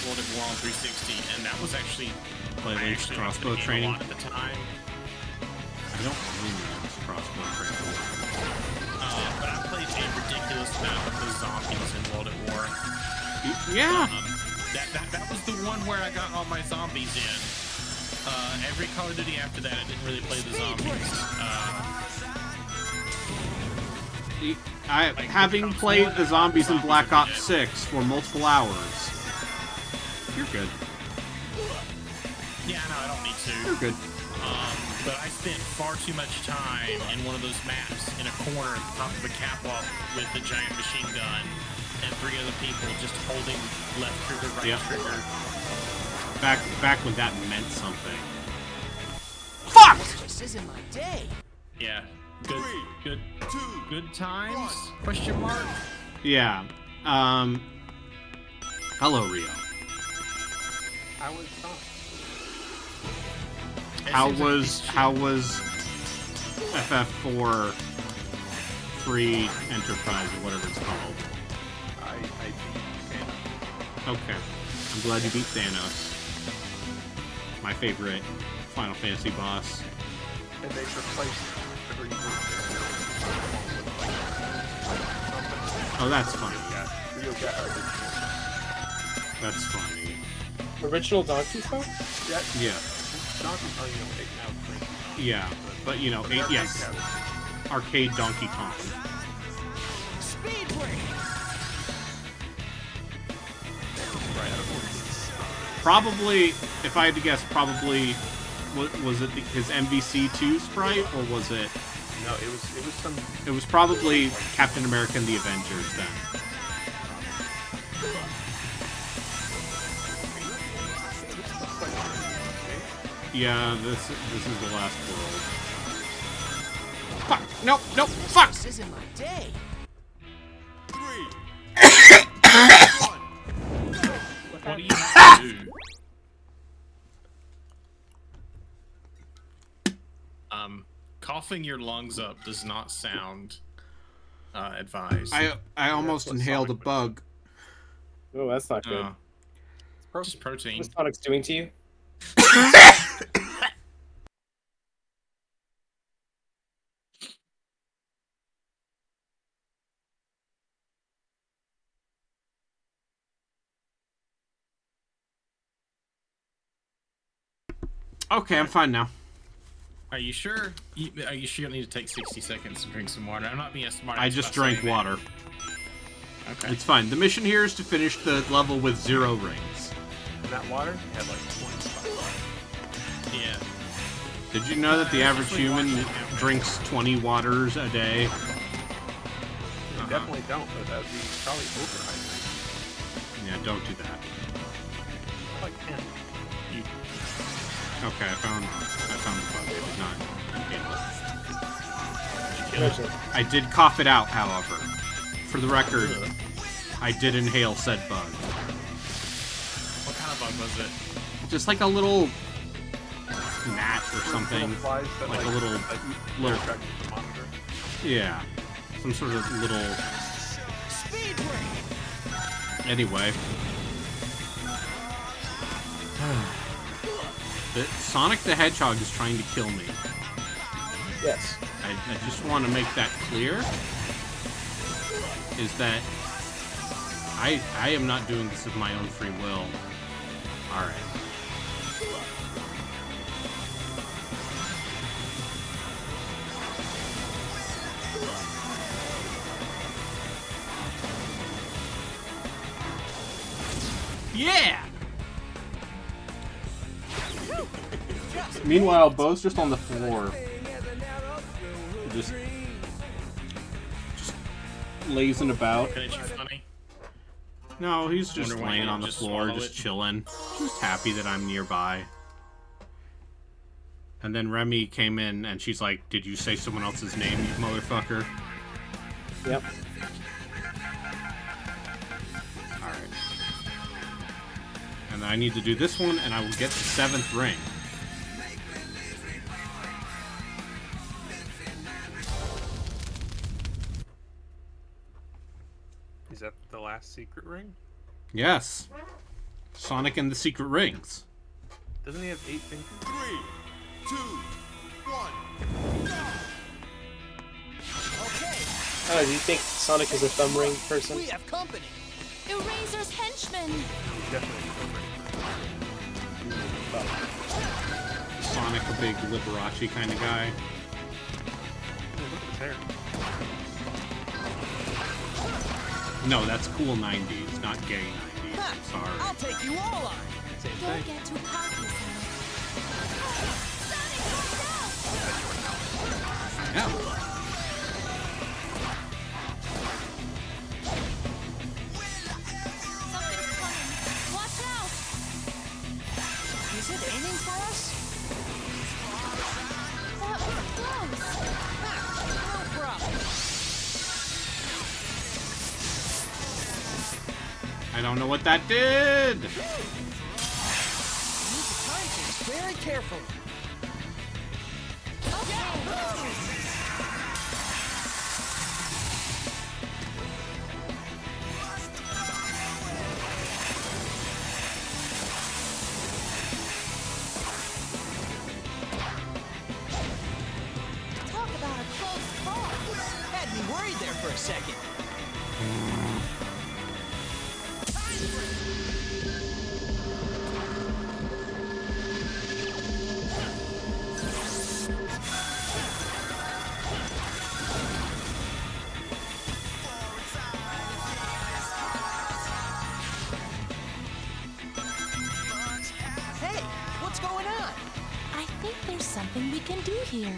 World at War on 360, and that was actually Play I Link's actually crossbow liked the game training. a lot at the time. I don't really know this crossbow training. But I played a ridiculous amount of the zombies in World at War. Yeah. That was the one where I got all my zombies in. Every Call of Duty after that, I didn't really play the zombies. Having played the zombies in Black Ops 6 for multiple hours. You're good. Yeah, no, I don't need to. You're good. But I spent far too much time in one of those maps in a corner at the top of a catwalk with the giant machine gun and 3 other people just holding left trigger, right trigger. Back when that meant something. Fuck! This just isn't my day. Yeah. Good times? Question mark. Yeah. Hello, Rio. How was Sonic? How was FF4 Free Enterprise or whatever it's called? I beat Thanos. Okay. I'm glad you beat Thanos. My favorite Final Fantasy boss. And they replaced the Ringu. Oh, that's funny. Yeah, Rio got That's funny. Original Donkey Kong? Yeah. Donkey Kong, you know, 8 now. Yeah. But, you know, yes. Arcade Donkey Kong. Speed break. Probably, if I had to guess, probably was it his MVC2 sprite, or was it? No, it was some. It was probably Captain America and the Avengers then. Yeah, this is the last world. Fuck! No! No! Fuck! This isn't my day. 3, 1. What do you have to do? Coughing your lungs up does not sound advised. I almost inhaled a bug. Oh, that's not good. Just protein. What's Sonic's doing to you? Okay, I'm fine now. Are you sure? Are you sure you don't need to take 60 seconds to drink some water? I'm not being smart. I just drank water. Okay. It's fine. The mission here is to finish the level with 0 rings. And that water had like 20 spots. Yeah. Did you know that the average human drinks 20 waters a day? You definitely don't, but that would be probably overhydrated. Yeah, don't do that. Like 10. Okay, I found the bug. I did not inhale it. I did cough it out, however. For the record, I did inhale said bug. What kind of bug was it? Just like a little gnat or something. Little flies that, Like a little track the monitor. yeah. Some sort of little Speed break. anyway. Sonic the Hedgehog is trying to kill me. Yes. I just want to make that clear. Is that I am not doing this of my own free will. Alright. Yeah! Meanwhile, Bo's just on the floor. Just lazing about. Isn't it funny? No, he's just Wonder why laying you on the just floor, swallow just it. chilling. Just happy that I'm nearby. And then Remy came in and she's like, "Did you say someone else's name, you motherfucker?" Yep. Alright. And then I need to do this one and I will get the 7th ring. Is that the last secret ring? Yes. Sonic and the Secret Rings. Doesn't he have 8 fingers? 3, 2, 1. Okay, Do you think Sonic is a thumb ring person? we have company. Eraser's henchman! He's definitely a ring. Sonic, a big Liberace kind of guy. Look at his hair. No, that's cool 90s, not gay 90s. Ha, I'm sorry. I'll take you all on. Same Don't thing. get too cocky, Sonic. Yeah. Something's coming. Watch out! Is it aiming for us? That was close. don't know what that did. Use the time things very carefully. Talk about a close call. Had me worried there for a second. Hey, what's going on? I think there's something we can do here.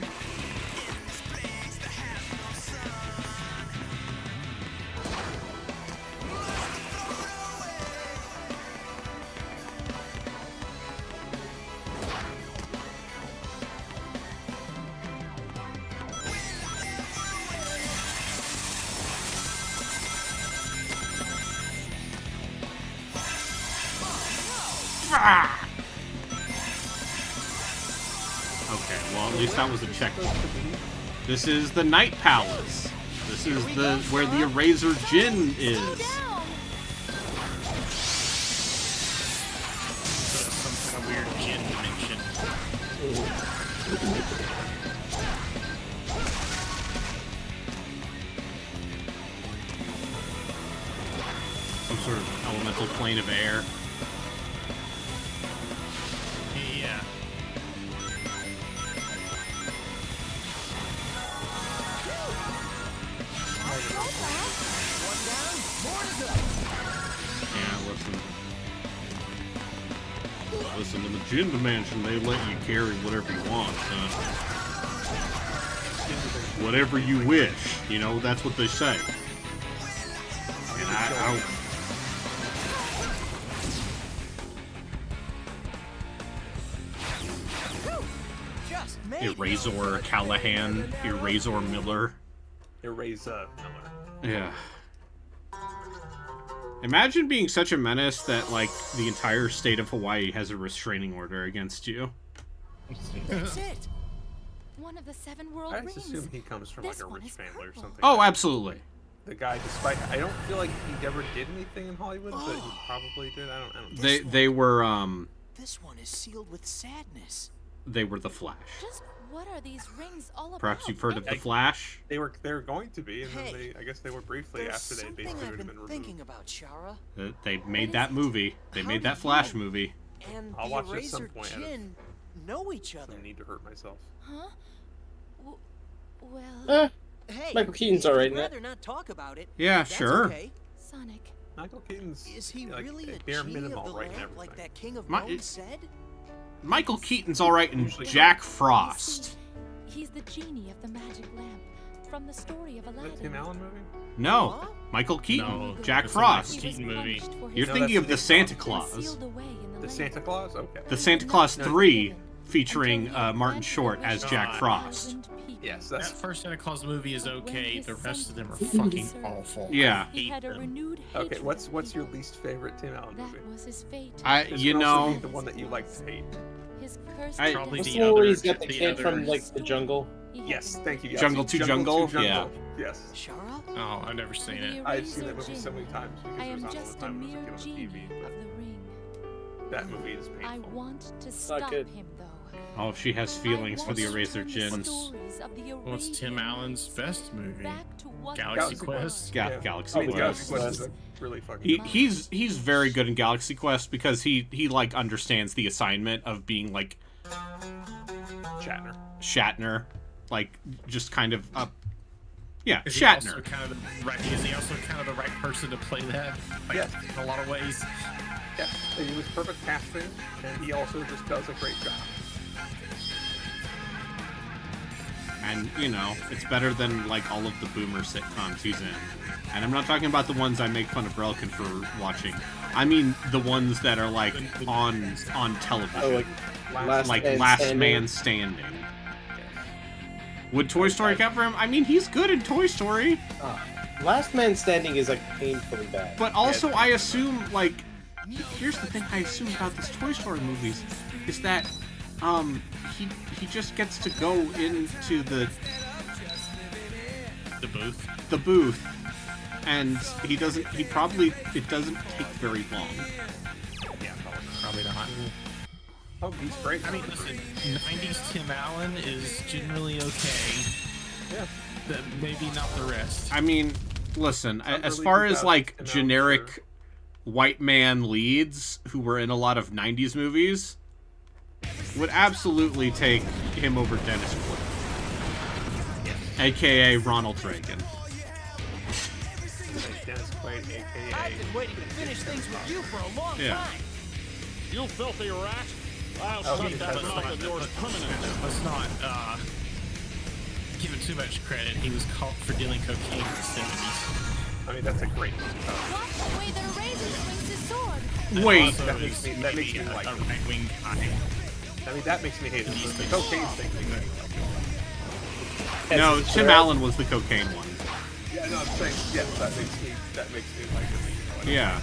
Okay, well at least that was a checkpoint. This is the Night Palace. This is the where the Eraser Djinn is. Some kind of weird Jin dimension. Some sort of elemental plane of air. Yeah. Yeah, listen, in the Djinn dimension, they let you carry whatever you want, son. Whatever you wish, you know, that's what they say. And I Just made it. Eraser Callahan, Eraser Miller. Eraser Miller. Yeah. Imagine being such a menace that, like, the entire state of Hawaii has a restraining order against you. That's it. One of the 7 world I rings. just assume he comes from This like a one rich is family or purple. something. Oh, absolutely. The guy, despite I don't feel like he ever did anything in Hollywood, but he probably did. I don't know. They were, This one is sealed with sadness. they were the Flash. Just what are these rings all about? Perhaps you've heard of the Flash? They were going to be, and Hey, then I guess they were briefly There's after they something basically I've would have been been thinking removed. about, Shara. They made that movie. They How made do that Flash you movie. And I'll the watch it at some Eraser point out of Djinn know each other. I need to hurt myself. Huh? Well, Hey, Michael Keaton's if alright you'd in that. rather not talk about it. Yeah, that's sure. Okay. Sonic. Michael Keaton's Is he like, really a bare genie minimum of the right in lamp everything. like that King of My- Moan said? Michael Keaton's alright in Jack Frost. He's the genie of the magic lamp from the story of Is that Aladdin. Tim Allen movie? No, Huh? Michael Keaton. No, Jack it's a Michael Frost. Keaton movie. You're No, thinking that's of the Nick Santa Frost. Claus. The Santa Claus? Okay. The Santa Claus 3 featuring Martin Short as Jack God. Frost. Yes, That that's first Santa Claus movie is okay. The rest of them are fucking awful. Yeah. He had a them. renewed okay. hatred what's your for least favorite Tim Allen That movie? was his fate. This You can also know, be the one that you like to hate. His cursed I- Probably What's the the one where other- he's got the the kid from other- like the jungle? Yes, thank you. Yes. Jungle to Jungle? Yeah. Yes. Shara? Oh, I've never seen it. I've seen that movie so many times because I it was am on all just the a time when I mere was a kid on genie TV. of the ring. But that movie is I painful. want to not stop good. him, though. Oh, she has feelings for the Eraser Djinn. What's Tim Allen's best movie? Galaxy Galaxy Quest? Galaxy I mean, Quest. Galaxy Quest is a really fucking. He's very good in Galaxy Quest because he like understands the assignment of being like Shatner, like just kind of yeah, Is he also Shatner. kind of the right? Is he also kind of the right person to play that? Like, Yes. in a lot of ways. Yeah, he was perfect casting, and he also just does a great job. And you know, it's better than like all of the boomer sitcoms he's in. And I'm not talking about the ones I make fun of Relkin for watching. I mean the ones that are like on television. Oh, like Last Man Standing. Would Toy Story count for him? I mean, he's good in Toy Story. Last Man Standing is like painfully bad. But also, I assume, like, here's the thing I assume about this Toy Story movies is that he just gets to go into the booth, and it doesn't take very long. Yeah, probably not. Oh, he's great. I mean, listen, 90s Tim Allen is generally okay. Yeah. Maybe not the rest. I mean, listen, as far as like generic white man leads who were in a lot of 90s movies, would absolutely take him over Dennis Quaid. Yes. AKA Ronald Reagan. Dennis Quaid, AKA. I've been waiting to finish things with you for a long time. You filthy rat! I'll shut that mouth of yours permanently. Let's not give him too much credit. He was caught for dealing cocaine in the 70s. I mean, that's a great. Watch the way the razor swings his sword. Wait. That makes me like a right-wing guy. I mean, that makes me hate it. The cocaine thing. No, Tim Allen was the cocaine one. Yeah, no, I'm saying, yes, that makes me like it. Yeah.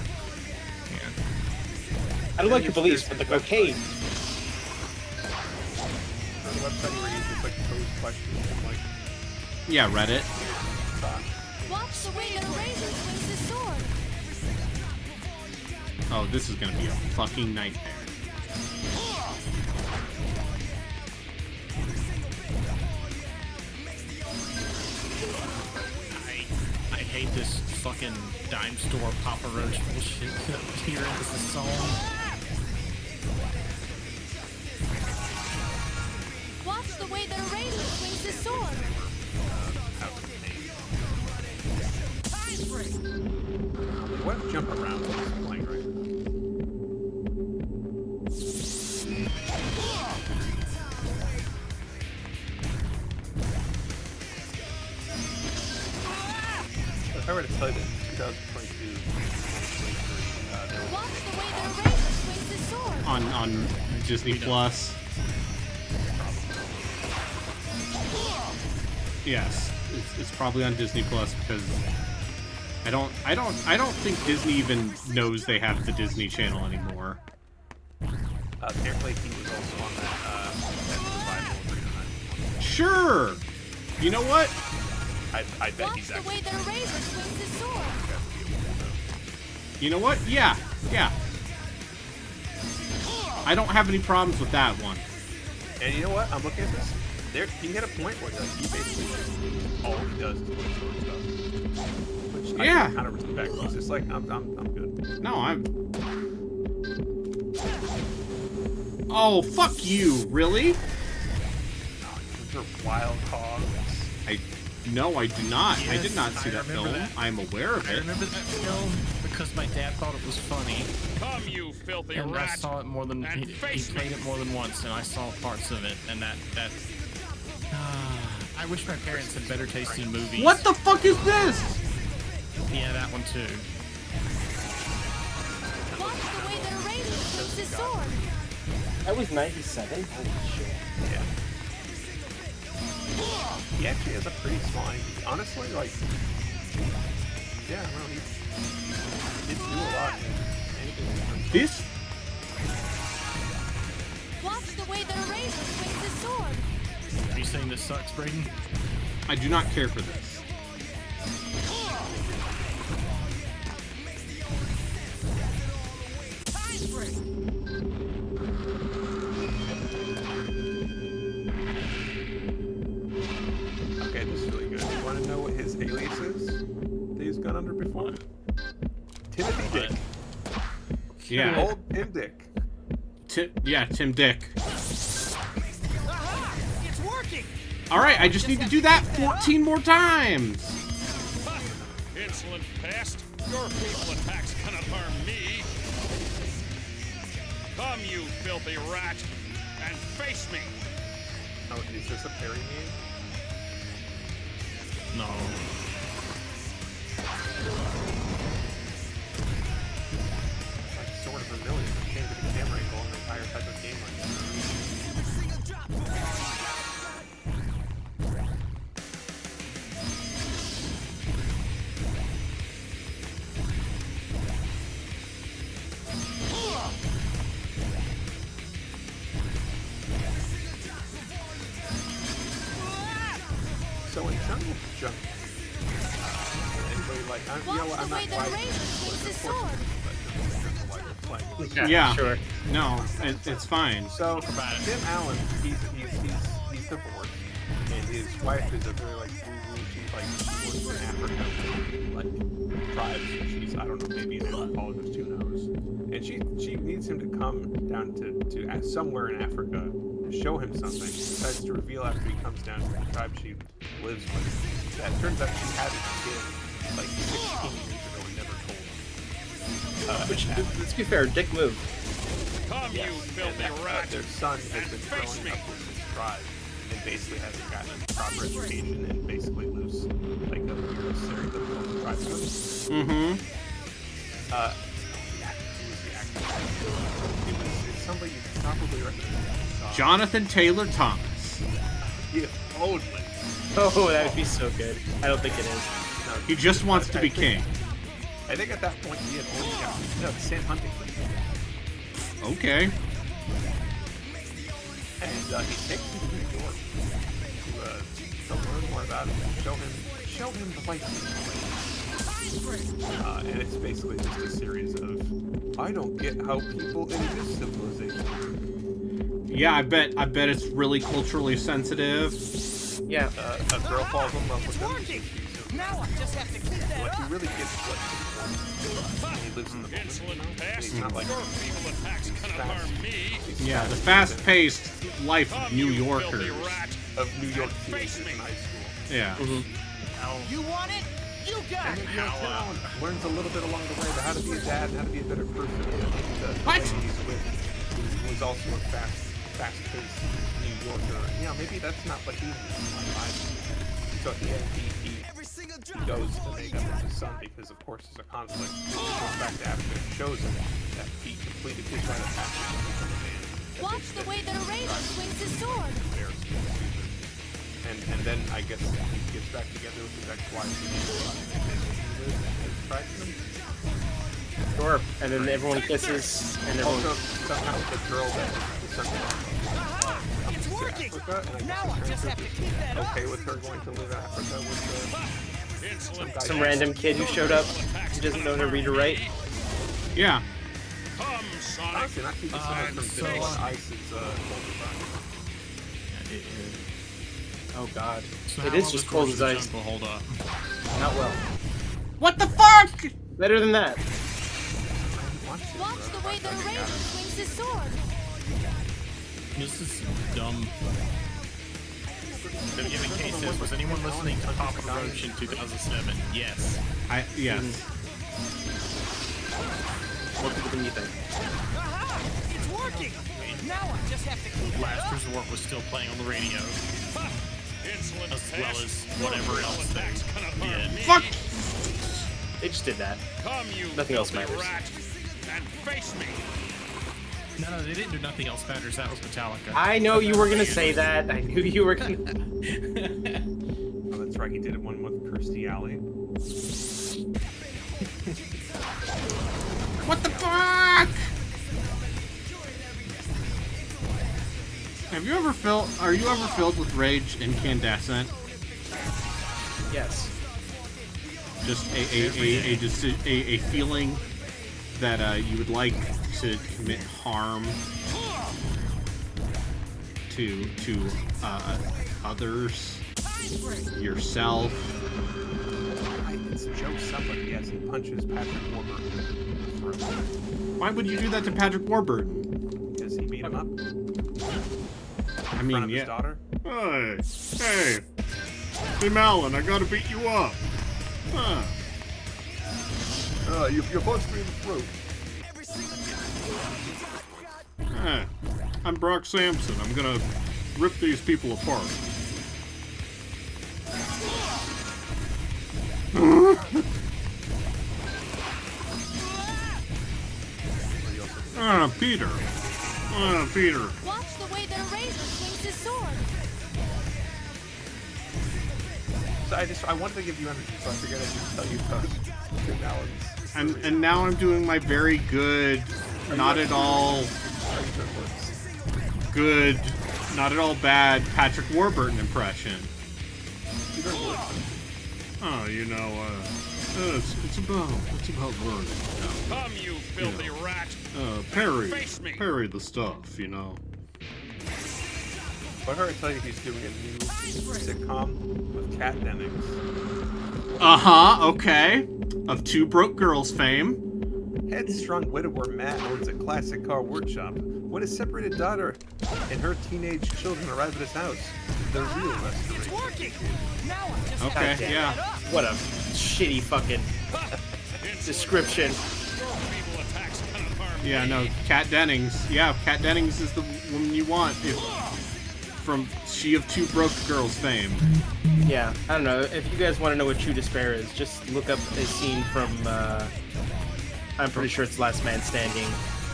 I don't like your beliefs, but the cocaine. The website where you just like pose questions and like. Yeah, Reddit. Watch the way the razor swings his sword. Oh, this is gonna be a fucking nightmare. I hate this fucking dime store Papa Roach bullshit here in this song. Watch the way the razor swings his sword. What jump around is playing right now? If I were to tell you that 2022, Watch the way the razor swings his sword. On Disney Plus. Yes, it's probably on Disney Plus because I don't think Disney even knows they have the Disney Channel anymore. apparently he was also on that survival arena. Sure. You know what? I bet Watch he's the actually. way the razor swings his sword. You know what? Yeah. I don't have any problems with that one. And you know what? I'm looking at this. There, he hit a point where like, he basically all he does is wood sword stuff, which I kind of respect. He's just like, I'm good. No, I'm. Oh, fuck you! Really? Those are wild hogs. No, I do not. Yes, I did not see I that remember film. that. I'm aware of I it. remember that film because my dad thought it was funny. Come, you filthy And rat! I saw it more than and he face played me. it more than once, and I saw parts of it, and that. I wish my parents had better tasting movies. What the fuck is this? Yeah, that one too. Watch the way the razor swings his sword. That was 97? Holy shit. Yeah. He actually has a pretty small. Honestly, like, yeah, well, he did do a lot. This? Watch the way the razor swings his sword. Are you saying this sucks, Braden? I do not care for this. Okay, this is really good. You want to know what his alias is that he's gone under before? Timothy Dick. Yeah. Old Tim Dick. Tim Dick. Aha! It's working! Alright, I just need to do that 14 more times! Insolent pest! Your feeble attacks cannot harm me! Come, you filthy rat, and face me! Oh, is this a parry meme? No. Like sort of familiar. It came to the camera angle and the entire type of game like that. So in Jungle anybody like, you know what, I'm not quite Yeah. Sure. No, it's fine. So Tim Allen, he's divorced, and his wife is a very like woo-woo. She's like she works in Africa, like tribes. She's I don't know, maybe an anthropologist, who knows? And she needs him to come down to somewhere in Africa, show him something. She decides to reveal after he comes down to the tribe she lives with that turns out she had a kid like 16 years ago and never told him. Which, let's be fair, dick move. Come, you filthy rat! Their son has been growing up with this tribe and basically hasn't gotten a proper education and basically lives like a weird stereotypical tribesman. Mm-hmm. It's somebody you probably recognize. Jonathan Taylor Thomas. Yeah, totally. Oh, that would be so good. I don't think it is. No, He just wants to be king. I think at that point he had already got Sam Huntington. Okay. And he takes him to New York to learn more about him and show him the light. And it's basically just a series of, I don't get how people in this civilization. Yeah, I bet it's really culturally sensitive. Yeah. A girl falls in love with him. Now I just have to keep that Like up. he really gets what he lives in the moment. Insolent pest. He's not like People attacks gonna harm me. Yeah, the fast-paced life of New Yorkers. Of New York teenagers in high school. Yeah. You want it? You got it. And then Alan learns a little bit along the way about how to be a dad and how to be a better person. The What? lady he's with, who was also a fast-paced New Yorker. You know, maybe that's not what he needs in life. So at the end, he goes to make up with his son because, of course, there's a conflict. He goes back to Africa and shows him that he completed his rite of passage to become a man. Watch the way that a raven swings his sword. And then I guess he gets back together with his ex-wife and Sure. And then everyone kisses, and everyone... also somehow the girl that the son It's working. Africa, and Now I just have to keep that up. okay with her going to live in Africa with Some random kid who showed up, who doesn't know how to read or write. Yeah. Come, Sonic. honestly not too dissimilar from Vanilla Ice's Oh god. So It how is well just does cold George as the ice. Jungle hold up? Not well. What the fuck? Better than that. Watch the way that a raven swings his sword. This is dumb. So in the case is, was anyone listening to Papa Roach in 2007? Yes. Yes. More people than you think. Aha! It's working. Now I just have to keep that Last up. Resort was still playing on the radio, Insolent as well pest. as whatever Your else they attacks gonna harm did. me. Fuck! They just did that. Come, you Nothing else filthy matters. rat, and face me. No, they didn't do Nothing Else Matters. That was Metallica. I know you were gonna say that. I knew you were gonna... Oh, that's right, he did one with Kirstie Alley. What the fuck? Are you ever filled with rage incandescent? Yes. Just a feeling that you would like to commit harm to others, yourself. It's Joe somebody as he punches Patrick Warburton in the throat. Why would you do that to Patrick Warburton? Because he beat him up I in mean, front of yeah. his daughter. Hey, Tim Allen, I gotta beat you up. Huh. You punched me in the throat. Hey, I'm Brock Sampson. I'm gonna rip these people apart. Peter. Peter. Watch the way that a raven swings his sword. So I wanted to give you energy, so I figured I'd just tell you about Tim Allen's. And now I'm doing my very good, not at all good, not at all bad Patrick Warburton impression. Peter Wood. Oh, you know, it's about learning. Come, you filthy rat! Parry the stuff, you know. I heard tell you he's doing a new sitcom with Kat Dennings. Okay. Of Two Broke Girls fame. Headstrong widower Matt owns a classic car workshop. When his separated daughter and her teenage children arrive at his house, the real restoration. Working! Now I'm just Okay, yeah. What a shitty fucking description. Yeah, no, Kat Dennings. Yeah, Kat Dennings is the woman you want. From She of Two Broke Girls fame. Yeah, I don't know. If you guys want to know what True Despair is, just look up a scene from, I'm pretty sure it's Last Man Standing,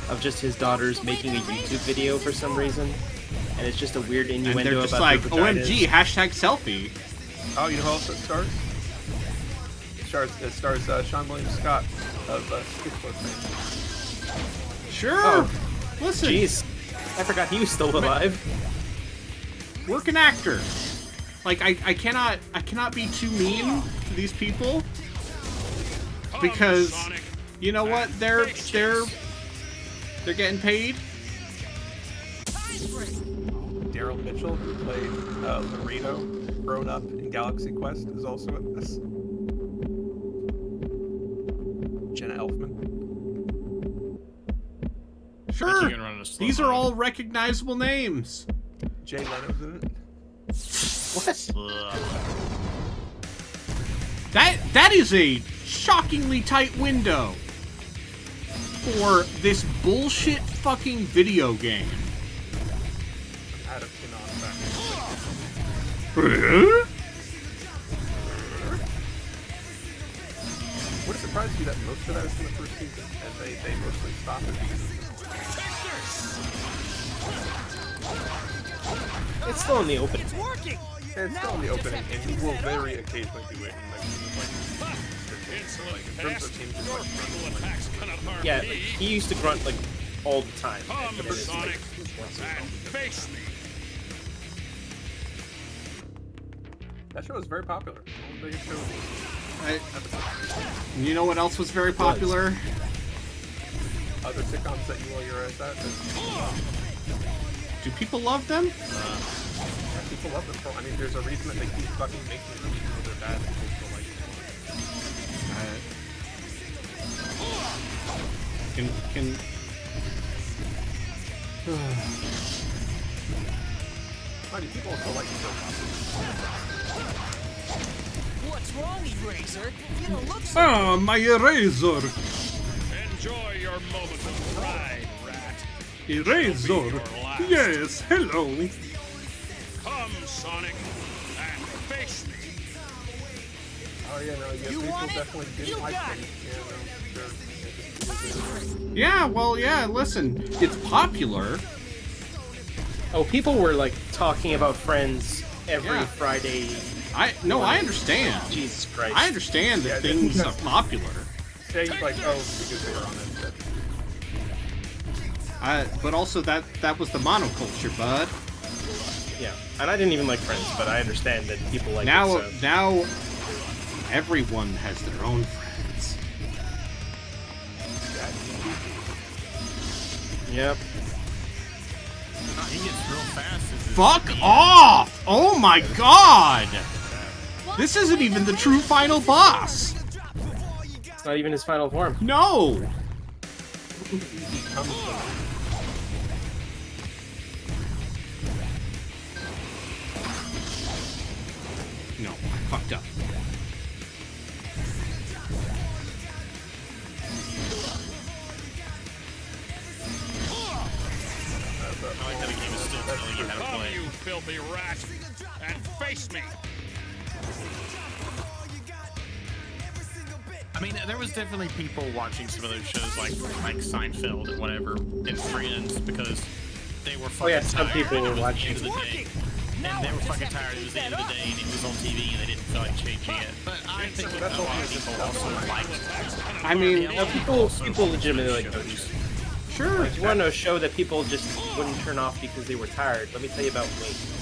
of just his daughters making a YouTube video for some reason. And it's just a weird innuendo and they're just about like, their vaginas. OMG, hashtag selfie. Oh, you know who else it stars? It stars Sean William Scott of Skitchfoot fame. Sure. Oh, listen. Jeez. I forgot he was still alive. Work an actor. Like I cannot be too mean to these people because you know what, they're getting paid. Daryl Mitchell, who played Laredo, grown up in Galaxy Quest, is also in this. Jenna Elfman. Sure. These are all recognizable names. Jay Leno's in it. What? That is a shockingly tight window for this bullshit fucking video game. Out of Would it surprise you that most of that is in the first season, and they mostly stop at because It's still in the opening. It's working! it's still in the opening, and you will very occasionally do it in in terms of teams Yeah, like, he used to grunt like all the time. Come, Sonic, and face me. That show was very popular. One of the biggest shows at the time. You know what else was very popular? Other sitcoms that you roll your eyes at. Do people love them? Yeah, people love them. I mean, there's a reason that they keep fucking making them, even though they're bad. People still like them. Why do people also like soap What's wrong, Eraser? You don't look so... Ah, my eraser! Enjoy your moment of pride, rat. Eraser? Yes, hello. Come, Sonic, and face me. Oh yeah, no, yeah, You people want it? definitely didn't You like got them. it. Yeah, no, sure. Yeah, well, yeah, listen, it's popular. Oh, people were like talking about Friends every Yeah. Friday. I understand. Jesus Christ. I understand that Yeah, things are popular. Say like, oh, because they were on it. But also that was the monoculture, bud. Yeah, and I didn't even like Friends, but I understand that people like Now, it. So. now, everyone has their own friends. Yep. He gets real fast. Fuck off! Oh my god! This isn't even the true final boss. It's not even his final form. No. No, I fucked up. I like how the game is still telling you how to Come, play. you filthy rat, and face me. I mean, there was definitely people watching some of those shows like Seinfeld and whatever, and Friends, because they were fucking yeah, some tired. people and were it was watching. The end of the day. And they were fucking tired. It was the end of the day, and it was on TV, and they didn't feel like changing it. But I think that a lot of people also liked. I mean, people legitimately like those. Sure. Like, you want to know a show that people just wouldn't turn off because they were tired? Let me tell you about Wings.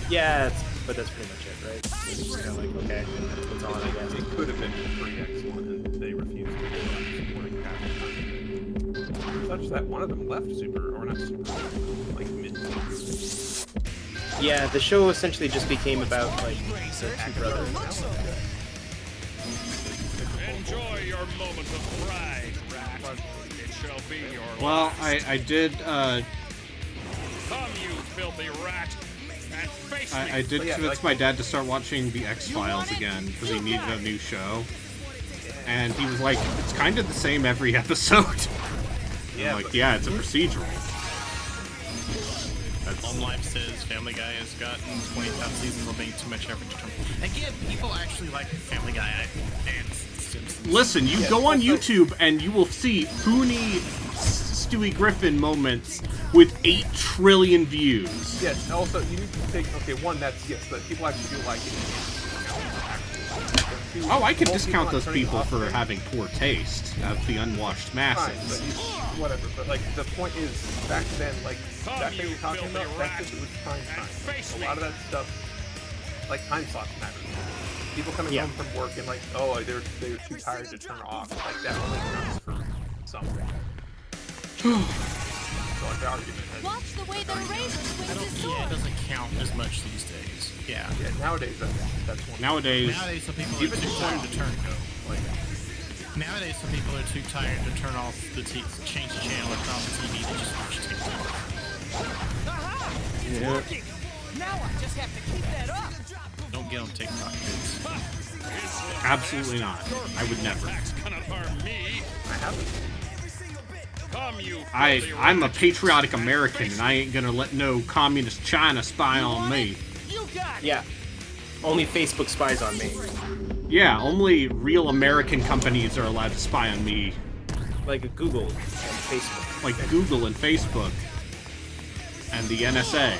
Yeah, but that's pretty much it, right? So it's just kind of like, okay, it's on, I guess. It could have been pretty excellent, and they refused to do supporting cast. Such that one of them left Super, or not Super, like mid. Yeah, the show essentially just became about like the two brothers. Enjoy your moment of pride, rat. It shall be your Well, last. I did Come, you filthy rat, and face me. I did convince my dad to start watching the X-Files again because he needed a new show, and he was like, "It's kind of the same every episode." Yeah, I'm like, yeah, it's a procedural. Home Life says Family Guy has gotten 20,000 seasons while being too much effort to turn. Again, people actually like Family Guy and Simpsons. Listen, you go on YouTube and you will see Pooney, Stewie Griffin moments with 8 trillion views. Yes, also, you need to take, okay, one, that's, yes, but people actually do like it. Oh, I can discount those people for having poor taste of the unwashed masses. Fine, but whatever, but like, the point is, back then, like, that thing you're talking about, that's just, it was prime time. A lot of that stuff, like, time slots matter. People coming home from work and like, oh, they were too tired to turn off. Like, that only counts for something. So, like, the argument has... Watch the way the razor swings his sword. Yeah, it doesn't count as much these days. Yeah. Yeah, nowadays, that's one. Nowadays, some people are too tired to turn like, nowadays, some people are too tired to turn off the change the channel or turn off the TV. They just watch TikTok. Aha! It's working! Now I just have to keep that up! Don't get on TikTok, kids. absolutely not. I would never. Cannot harm me. I haven't. Come, you I'm a patriotic American, and I ain't gonna let no communist China spy on me. Yeah. Only Facebook spies on me. Yeah, only real American companies are allowed to spy on me. Like Google and Facebook. Like Google and Facebook. And the NSA.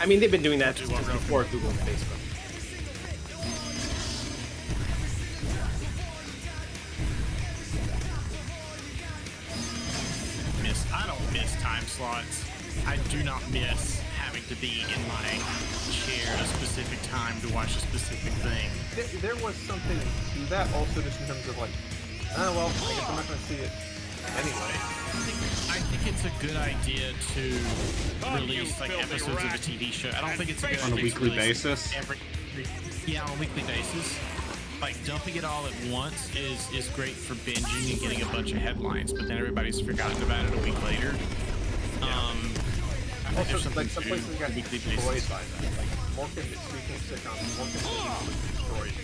I mean, they've been doing that since before Google and Facebook. I don't miss time slots. I do not miss having to be in my chair at a specific time to watch a specific thing. There was something to that also, just in terms of like, oh, well, I guess I'm not going to see it anyway. I think it's a good idea to release like episodes of a TV show. I don't think it's a good idea on a weekly to release basis. on a weekly basis. Like dumping it all at once is great for binging and getting a bunch of headlines, but then everybody's forgotten about it a week later. I think there's something some to places got weekly destroyed basis. by that. Like, Morgan, speaking of sitcoms, Morgan was destroyed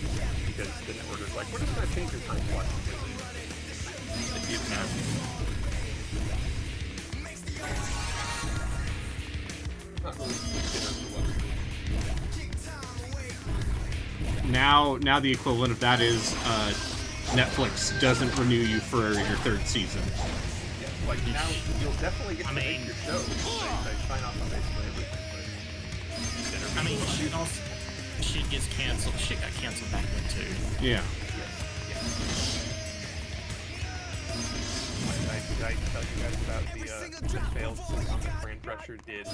because the network was like, we're just going to change your time slot completely. Not really considered for what. Now the equivalent of that is Netflix doesn't renew you for your 3rd season. Yeah, like now you'll definitely get to make your show. They sign off on basically everything. I mean, shit gets canceled. Shit got canceled back then too. Yeah. Did I tell you guys about the failed sitcom that Fran Drescher did?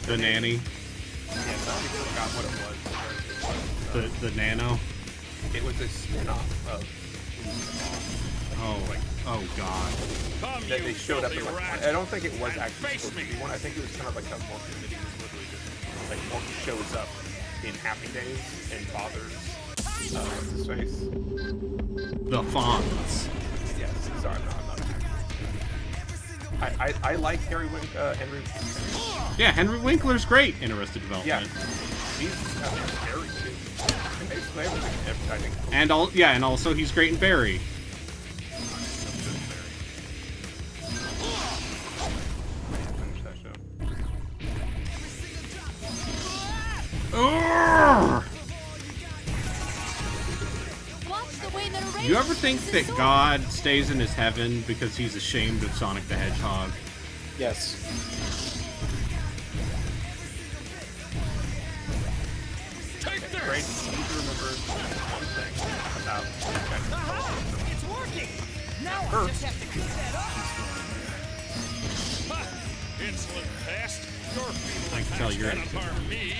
The Nanny. Yeah, I forgot what it was. The Nano. It was a spin-off of Oh God. That they showed up in like, I don't think it was actually supposed to be one. I think it was kind of like a Morgan video. It was literally just like Morgan shows up in Happy Days and bothers what's his face? The Fonz. Yes, sorry, no, I'm not a hacker. I like Henry. Yeah, Henry Winkler's great in Arrested Development. Yeah, he's very good. And basically everything, I think. And also he's great in Barry. You ever think that God stays in his heaven because he's ashamed of Sonic the Hedgehog? Yes. Great. You need to remember one thing about It's working! Now I just have to keep that up! Insolent pest! Your feeble I can tell you're attacks cannot harm me.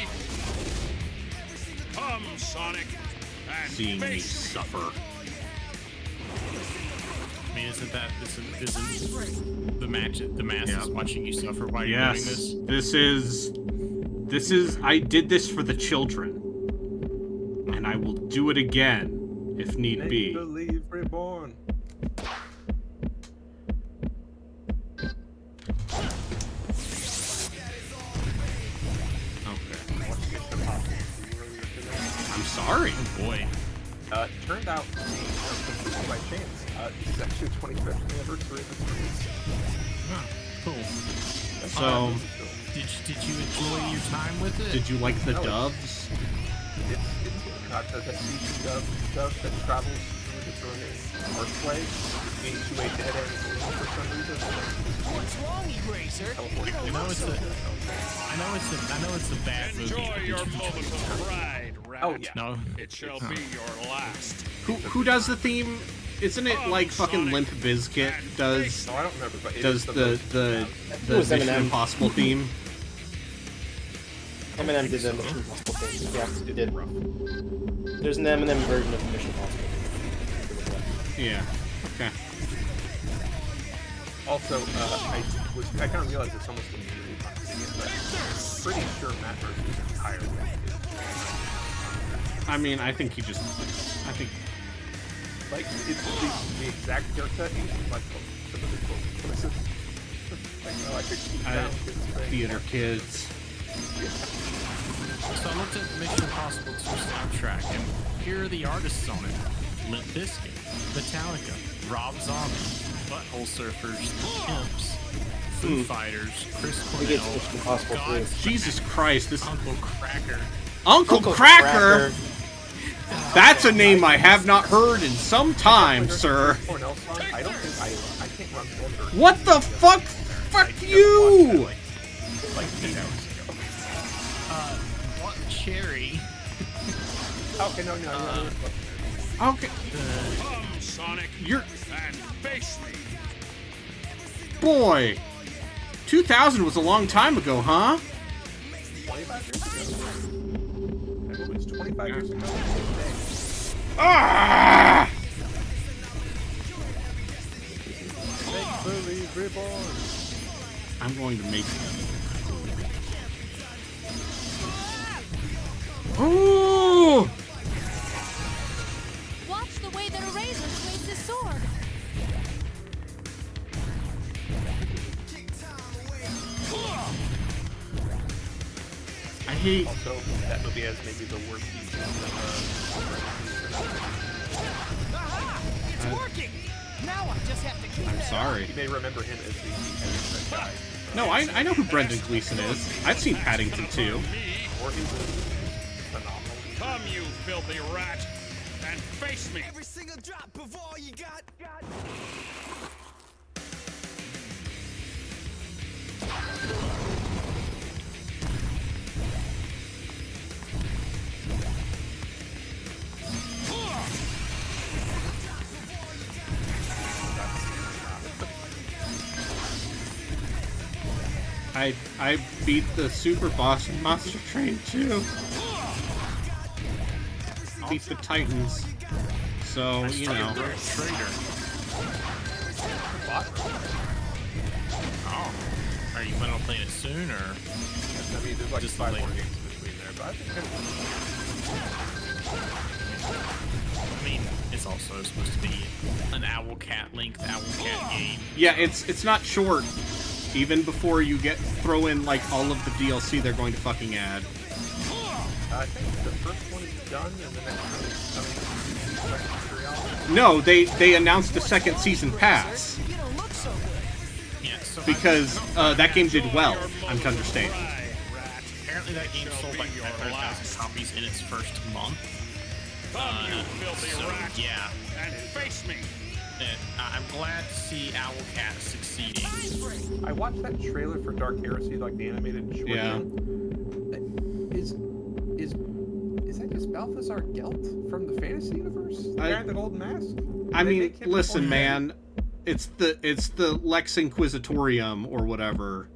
Come, Sonic, and seeing me face suffer. I mean, isn't the masses watching you suffer while you're doing Yes, this? this is. I did this for the children, and I will do it again if need be. Make believe reborn. I'm sorry. Oh boy. Turned out, completely by chance, this is actually the 25th anniversary of the series. Huh, cool. So, Did you enjoy your time with it? did you like the No, doves? It's got that species of dove that travels through the burning archway into a dead end for some reason. What's wrong, Eraser? I know it's a bad movie. Enjoy but your did you moment of pride, Rat. Oh, yeah. No. It shall be your last. Who does the theme? Isn't it like fucking Limp Bizkit does No, I don't remember, but it does is the was Mission Eminem. Impossible theme? Eminem did the Mission Impossible thing. Yeah, it did. There's an Eminem version of Mission Impossible. Yeah. Okay. Also, I kind of realized it's almost immediately continued, but I'm pretty sure Matt Murphy's entire way is. I mean, I think Like, it's the exact haircut, like, some of the choices. Like, no, I think he's found his thing. theater kids. So I looked at Mission Impossible 2 soundtrack, and here are the artists on it: Limp Bizkit, Metallica, Rob Zombie, Butthole Surfers, The Pimps, Foo Fighters, Chris We get to Cornell, Mission Impossible 3. Jesus Christ, this Uncle Cracker. Uncle Cracker. That's a name I have not heard in some time, sir. Cornell song, I don't think I can't remember. What the fuck? Fuck you! Like 8 hours ago. What Cherry? Okay, no. Okay, Come, Sonic, you're and face me. boy. 2000 was a long time ago, huh? 25 years ago. That movie was 25 years ago. Today. Ah! Make believe reborn. I'm going to make. Ooh! Watch the way that Eraser swings his sword. I hate. Also, that movie has maybe the worst It's working! Now I just have to keep I'm that sorry. You may remember him as the guy. No, I know who Brendan Gleeson is. I've seen Paddington 2. Or he's phenomenal. Come, you filthy rat, and face me. Every single drop of all you got. I beat the super boss in Monster Train 2. Beat the Titans. So, you know. Traitor. Oh. Are you planning on playing it soon, or? I mean, there's like Just 5 like- more games in between there, but I think I mean, it's also supposed to be an Owl Cat length Owl Cat game. Yeah, it's not short. Even before you throw in like all of the DLC they're going to fucking add. I think the first one is done, and the next one is coming. No, they announced the second season pass You don't look so good. Yeah, so because that game did well. I'm to understand. apparently that game sold like 500,000 copies in its first month. Come, you filthy So rat, yeah, and face me. I'm glad to see Owl Cat succeeding. I watched that trailer for Dark Heresy, like the animated short Yeah. film. Is that just Balthazar Gelt from the fantasy universe? The guy in the golden mask? I They mean, make him listen, more- man. It's the Lex Inquisitorium or whatever.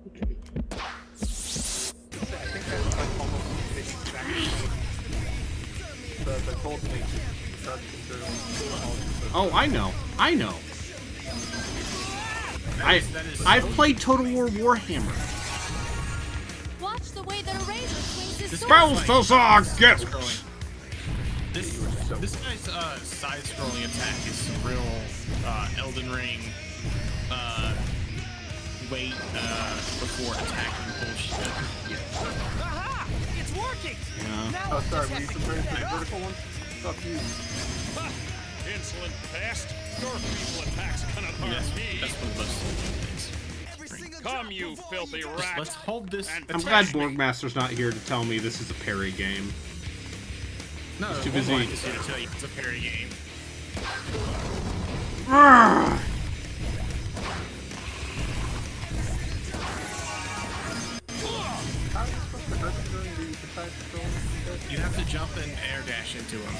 the Golden Age. Oh, I know. I've played Total War Warhammer. Watch the way that a razor swings his sword. This guy's side-scrolling attack is some real Elden Ring wait before attacking bullshit. Aha! It's working! Yeah. Oh, sorry, were you comparing to the vertical one? Fuck you. Ha! Insolent pest! Your feeble attacks cannot harm me! That's one of the most things. Come, you filthy rat! Let's hold this. I'm glad Borgmaster's not here to tell me this is a parry game. No, He's too busy. I just need to tell you it's a parry game. You have to jump and air dash into him.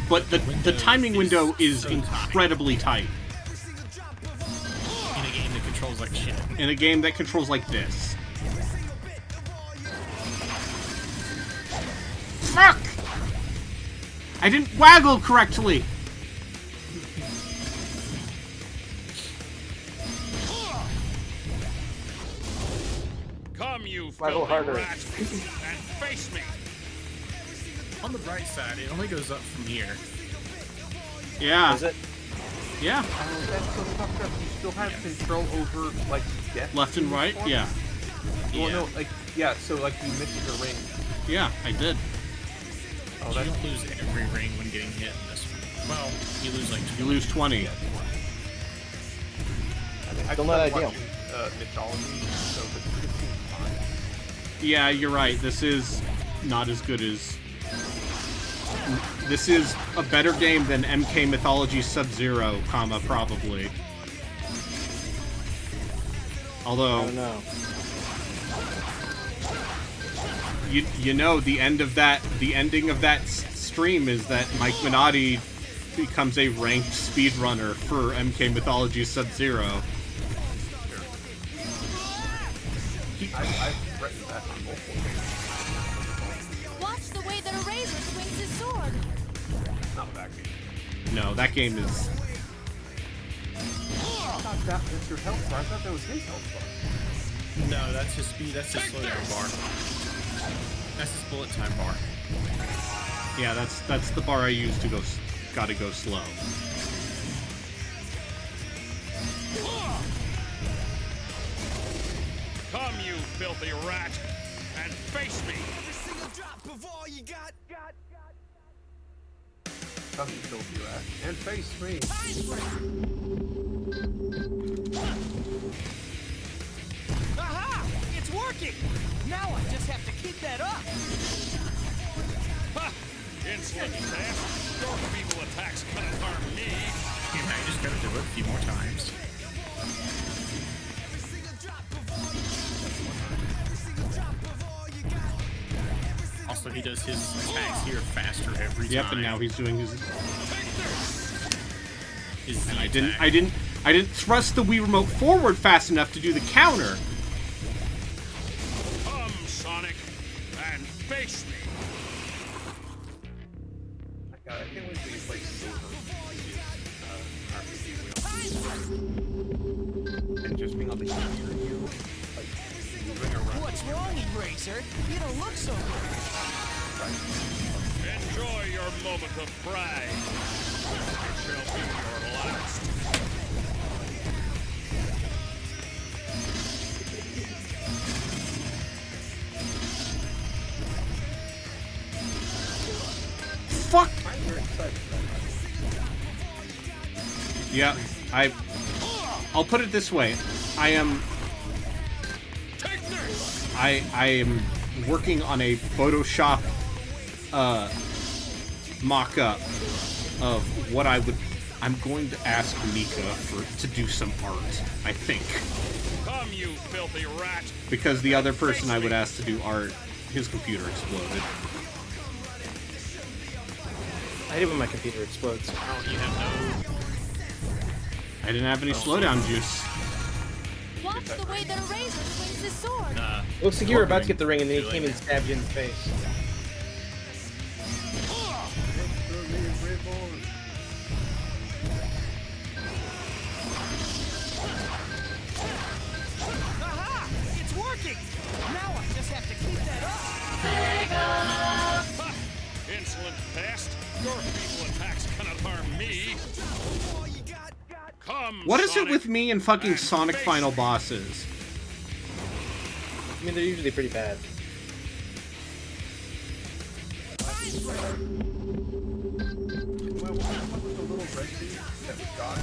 But the timing window is incredibly tight. In a game that controls like shit. In a game that controls like this. Fuck! I didn't waggle correctly. Come, you Waggle filthy harder. rat! And face me! On the bright side, it only goes up from here. Yeah. Is it? Yeah. Oh, that's so fucked up. You still have control over, like, death. Left and right? form? Yeah. Well, no, like, yeah, so, like, you missed the ring. Yeah, I did. Oh, You that's... don't lose every ring when getting hit in this one. Well, you lose like 2. You lose 20. I Don't let that watching, deal. Mythology, so this seems fine. Yeah, you're right. This is not as good as... This is a better game than MK Mythology Sub-Zero, probably. Although... I don't know. You know, the ending of that stream is that Mike Minotti becomes a ranked speedrunner for MK Mythology Sub-Zero. I've threatened that on multiple occasions. Watch the way that a razor swings his sword. Not that game. No, that game is... I thought that was your health bar. I thought that was his health bar. No, that's his speed. That's his slowdown bar. That's his bullet time bar. Yeah, that's the bar I use to go... Gotta go slow. Come, you filthy rat! And face me! Come, you filthy rat. And face me. Aha! It's working! Now I just have to keep that up! Ha! Insolent pest! Your feeble attacks cannot harm me! Yeah, you just gotta do it a few more times. Also, he does his attacks here faster every time. Yep, and now he's doing his... His And I attack. didn't thrust the Wii Remote forward fast enough to do the counter. Come, Sonic, and face me! God, I can't wait till you play Silver. And just being able to hear you, like, moving around. What's wrong, Eraser? You don't look so good. Enjoy your moment of pride. It shall be your last. Fuck! Yeah, I'll put it this way. I am working on a Photoshop mock-up of what I'm going to ask Mika to do some art, I think. Come, you filthy rat! Because the other person I would ask to do art, his computer exploded. I hate it when my computer explodes. Oh, you have no... I didn't have any slowdown juice. Watch the way that a razor swings his sword. Looks like you were about to get the ring and then he came and stabbed you in the face. board. Aha! It's working! Now I just have to keep that up! Ha! Insolent pest! Your feeble attacks cannot harm me! Come, What is it Sonic, with me and fucking and Sonic face final me. bosses? I mean, they're usually pretty bad. What was the little red dude that was God?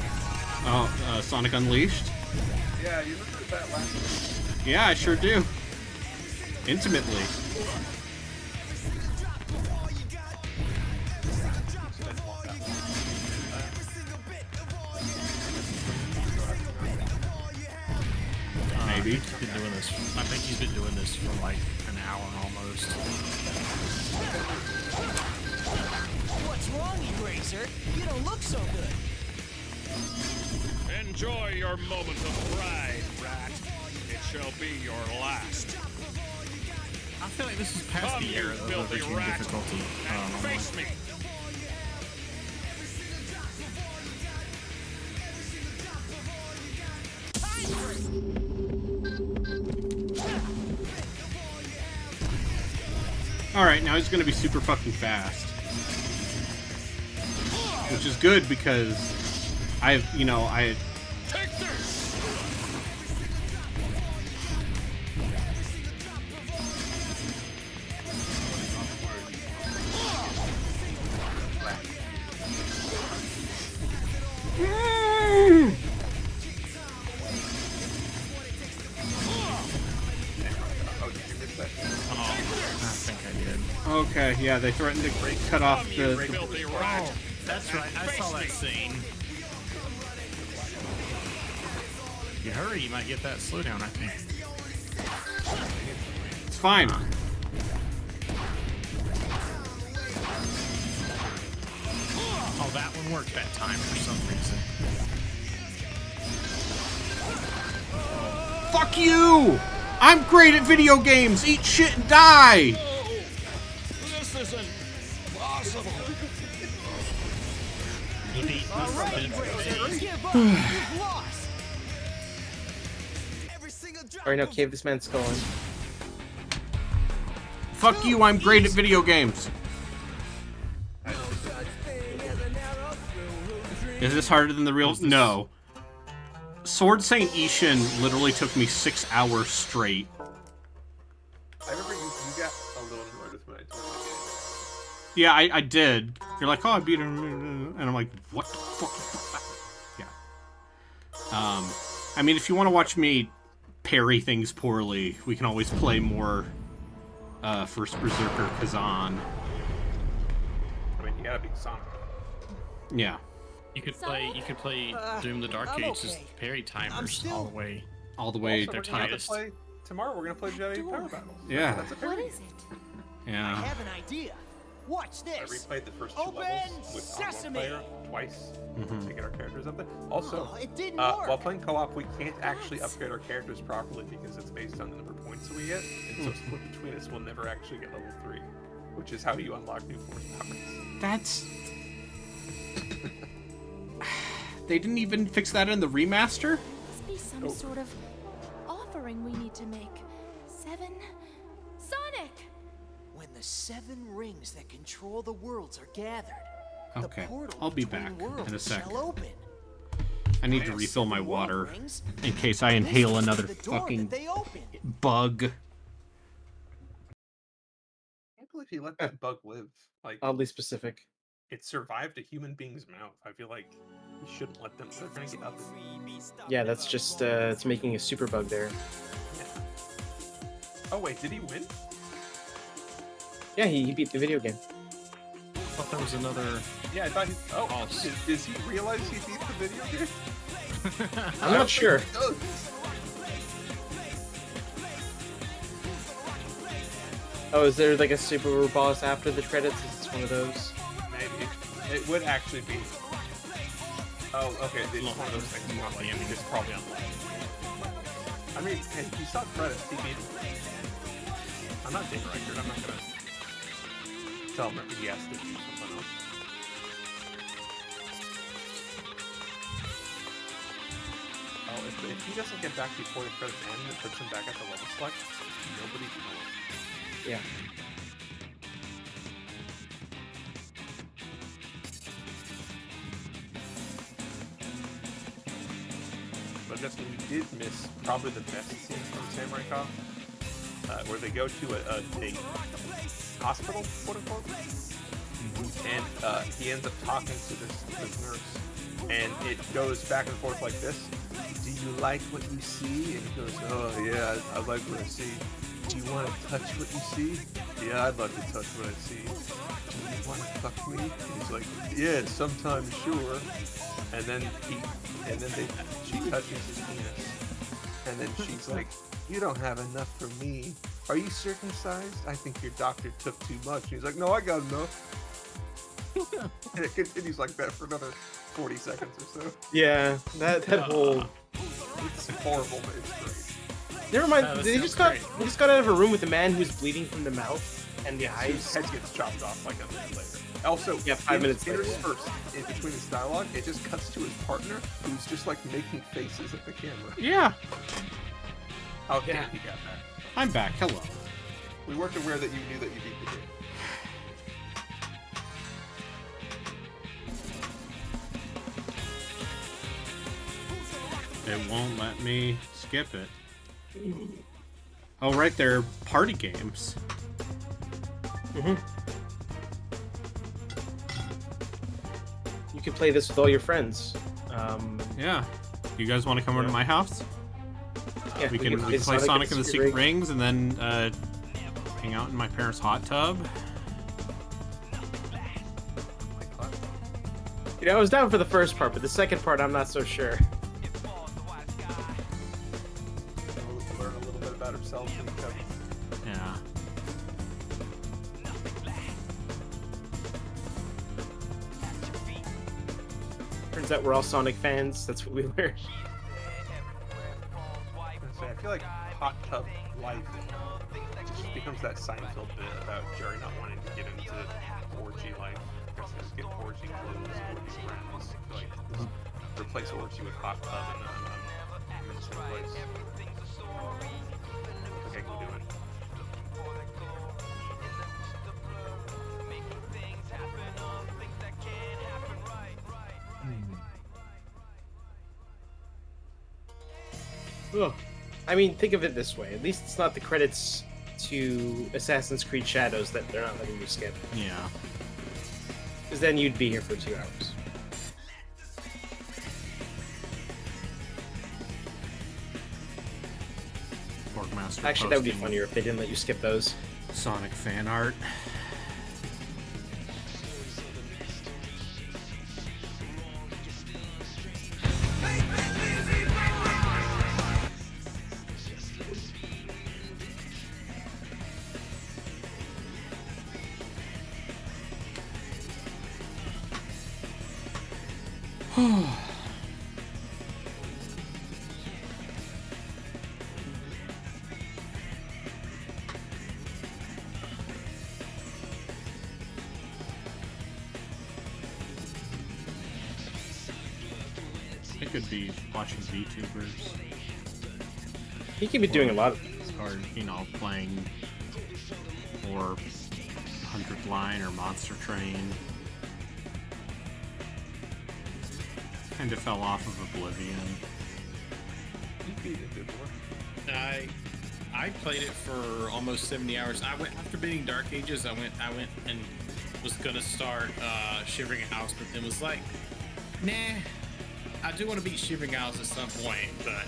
Oh, Sonic Unleashed? Yeah, you remember that last week? Yeah, I sure do. Intimately. Maybe. He's been doing this. I think he's been doing this for like an hour almost. What's wrong, Eraser? You don't look so good. Enjoy your moment of pride, rat. It shall be your last. I feel like this is past Come, the you era of filthy extreme rat, difficulty. and face me. Alright, now he's gonna be super fucking fast. Which is good because I Take this! Oh, did you miss that? I think I did. Okay, yeah, they threatened to cut off Come, you the filthy rat. That's right. I saw that scene. If you hurry, you might get that slowdown, I think. It's fine. Oh, that one worked that time for some reason. Fuck you! I'm great at video games! Eat shit and die! This isn't possible. He beat Give up! You've lost! Alright, now cave this man's skull in. Fuck you, I'm great at video games. Is this harder than the real? No. Sword Saint Ishin literally took me 6 hours straight. I remember you got a little annoyed with when I told you. Yeah, I did. You're like, oh, I beat him, and I'm like, what the fuck? Yeah. I mean, if you want to watch me parry things poorly, we can always play more First Berserker Kazan. I mean, you gotta beat Sonic. Yeah. You could play Doom the Dark I'm Ages okay. parry timers still- all the way. All the way Also, to we're gonna have top. to play tomorrow. We're gonna play Jedi Power Battles. Yeah. That's a What parody. is it? I Yeah. have an idea. Watch I this. replayed the first two Open levels with on one sesame. player twice to get our characters up there. Also, Oh, it didn't work. while playing co-op, we can't actually upgrade our characters properly because it's based on the number of points that we get, and so split between us, we'll never actually get level 3, which is how you unlock new force powers. That's... They didn't even fix that in the remaster? Must be some sort of offering we need to make. 7. Sonic! When the 7 rings that control the worlds are gathered, Okay, the portal I'll be between back worlds in a sec. shall open. I need to refill my water in case I inhale another The door fucking that they open. bug. I can't believe he let that bug live. Like, Oddly specific. it survived a human being's mouth. I feel like you shouldn't let them. They're gonna get up. Yeah, that's just, it's making a super bug there. Oh wait, did he win? Yeah, he beat the video game. I thought there was another. Yeah, I thought he. Oh, Oh, does he realize he beat the video game? I'm not sure. Oh, Oh, is there like a super boss after the credits? Is this one of those? maybe it would actually be. Oh, okay. It's one of those things. Not like it's probably unlocked. I mean, hey, you saw credits. He beat it. I'm not Dave Reichert. I'm not gonna tell him that he has to do something else. If he doesn't get back before the credits end and puts him back at the level select, nobody's gonna win. Yeah. But Justin, you did miss probably the best scene from Samurai Cop, where they go to a hospital, quote unquote, and he ends up talking to this nurse, and it goes back and forth like this. Do you like what you see? And he goes, oh yeah, I like what I see. Do you want to touch what you see? Yeah, I'd love to touch what I see. Do you want to fuck me? And he's like, yeah, sometimes, sure. And then she touches his penis. And then she's like, you don't have enough for me. Are you circumcised? I think your doctor took too much. And he's like, no, I got enough. And it continues like that for another 40 seconds or so. Yeah, that whole... It's horrible, but it's great. Never mind, they just got out of a room with a man who's bleeding from the mouth and the eyes. His head gets chopped off like a minute later. Also, yeah, 5 minutes later. Interspersed in between this dialogue, it just cuts to his partner, who's just like making faces at the camera. Yeah. How can he got that? I'm back. Hello. We weren't aware that you knew that you beat the game. It won't let me skip it. Oh, right there, party games. Mm-hmm. You can play this with all your friends. Yeah. You guys want to come over to my house? Yeah, we can play Sonic and the Secret Rings and then hang out in my parents' hot tub. You know, I was down for the first part, but the second part, I'm not so sure. Learn a little bit about ourselves and each other. Yeah. Turns out we're all Sonic fans. That's what we were. I feel like hot tub life just becomes that Seinfeld bit about Jerry not wanting to get into orgy life because he just get orgy clothes and orgy friends. I feel like replace orgy with hot tub and I'm in the same place. I think I can do it. Ugh. I mean, think of it this way. At least it's not the credits to Assassin's Creed Shadows that they're not letting you skip. Yeah. Because then you'd be here for 2 hours. Actually, that would be funnier if they didn't let you skip those. Sonic fan art. I could be watching VTubers. He could be doing a lot of things. Or, you know, playing or 100th Line or Monster Train. Kind of fell off of Oblivion. You beat it before. I played it for almost 70 hours. I went after beating Dark Ages. I went and was gonna start Shivering House, but then was like, nah. I do want to beat Shivering House at some point, but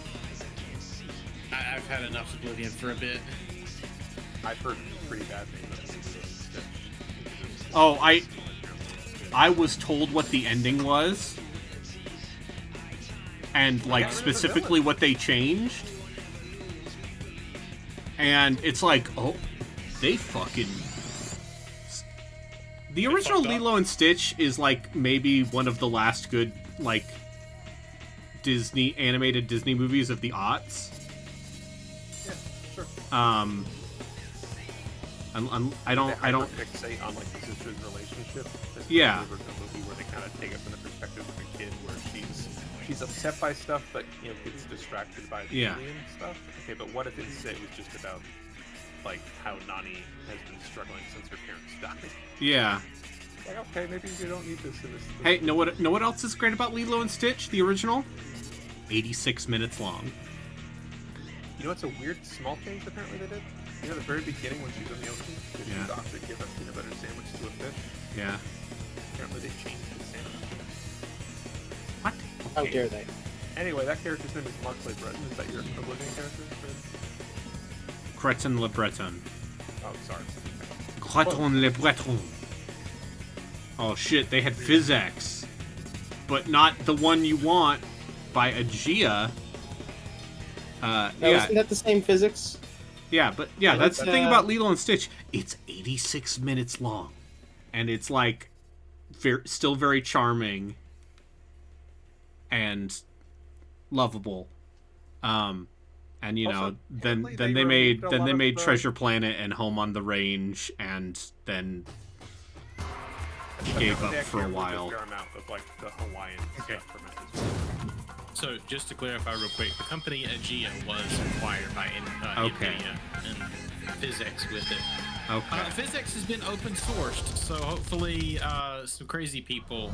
I've had enough Oblivion for a bit. I've heard pretty bad things. Oh, I was told what the ending was, and like specifically what they changed, and it's like, oh, they fucking. The original Lilo and Stitch is like maybe one of the last good like animated Disney movies of the aughts. Yeah, sure. I don't fixate on like the sister's relationship. Yeah. There's a movie where they kind of take it from the perspective of a kid, where she's upset by stuff, but gets distracted by the alien stuff. Okay, but what if instead it was just about like how Nani has been struggling since her parents died? Yeah. Like, okay, maybe you don't need this in this. Hey, know what else is great about Lilo and Stitch, the original? 86 minutes long. You know what's a weird small change apparently they did? You know, the very beginning when she's in the ocean, the doctor gave a peanut butter sandwich to a fish. Yeah. Apparently they changed the sandwich. What? How dare they? Anyway, that character's name is Mark Le Breton. Is that your Oblivion character? Cretin Le Breton. Oh, sorry. Cretin Le Breton. Oh shit, they had Physics. But not the one you want by Aegea. Isn't that the same physics? Yeah, but yeah, that's the thing about Lilo and Stitch. It's 86 minutes long. And it's like still very charming and lovable. And Also, then they made Treasure Planet and Home on the Range, and then gave up for a while. A fair amount of like the Hawaiian stuff from it as well. So, just to clarify real quick, the company Aegea was acquired by NVIDIA and Physics with it. Okay. Physics has been open sourced, so hopefully some crazy people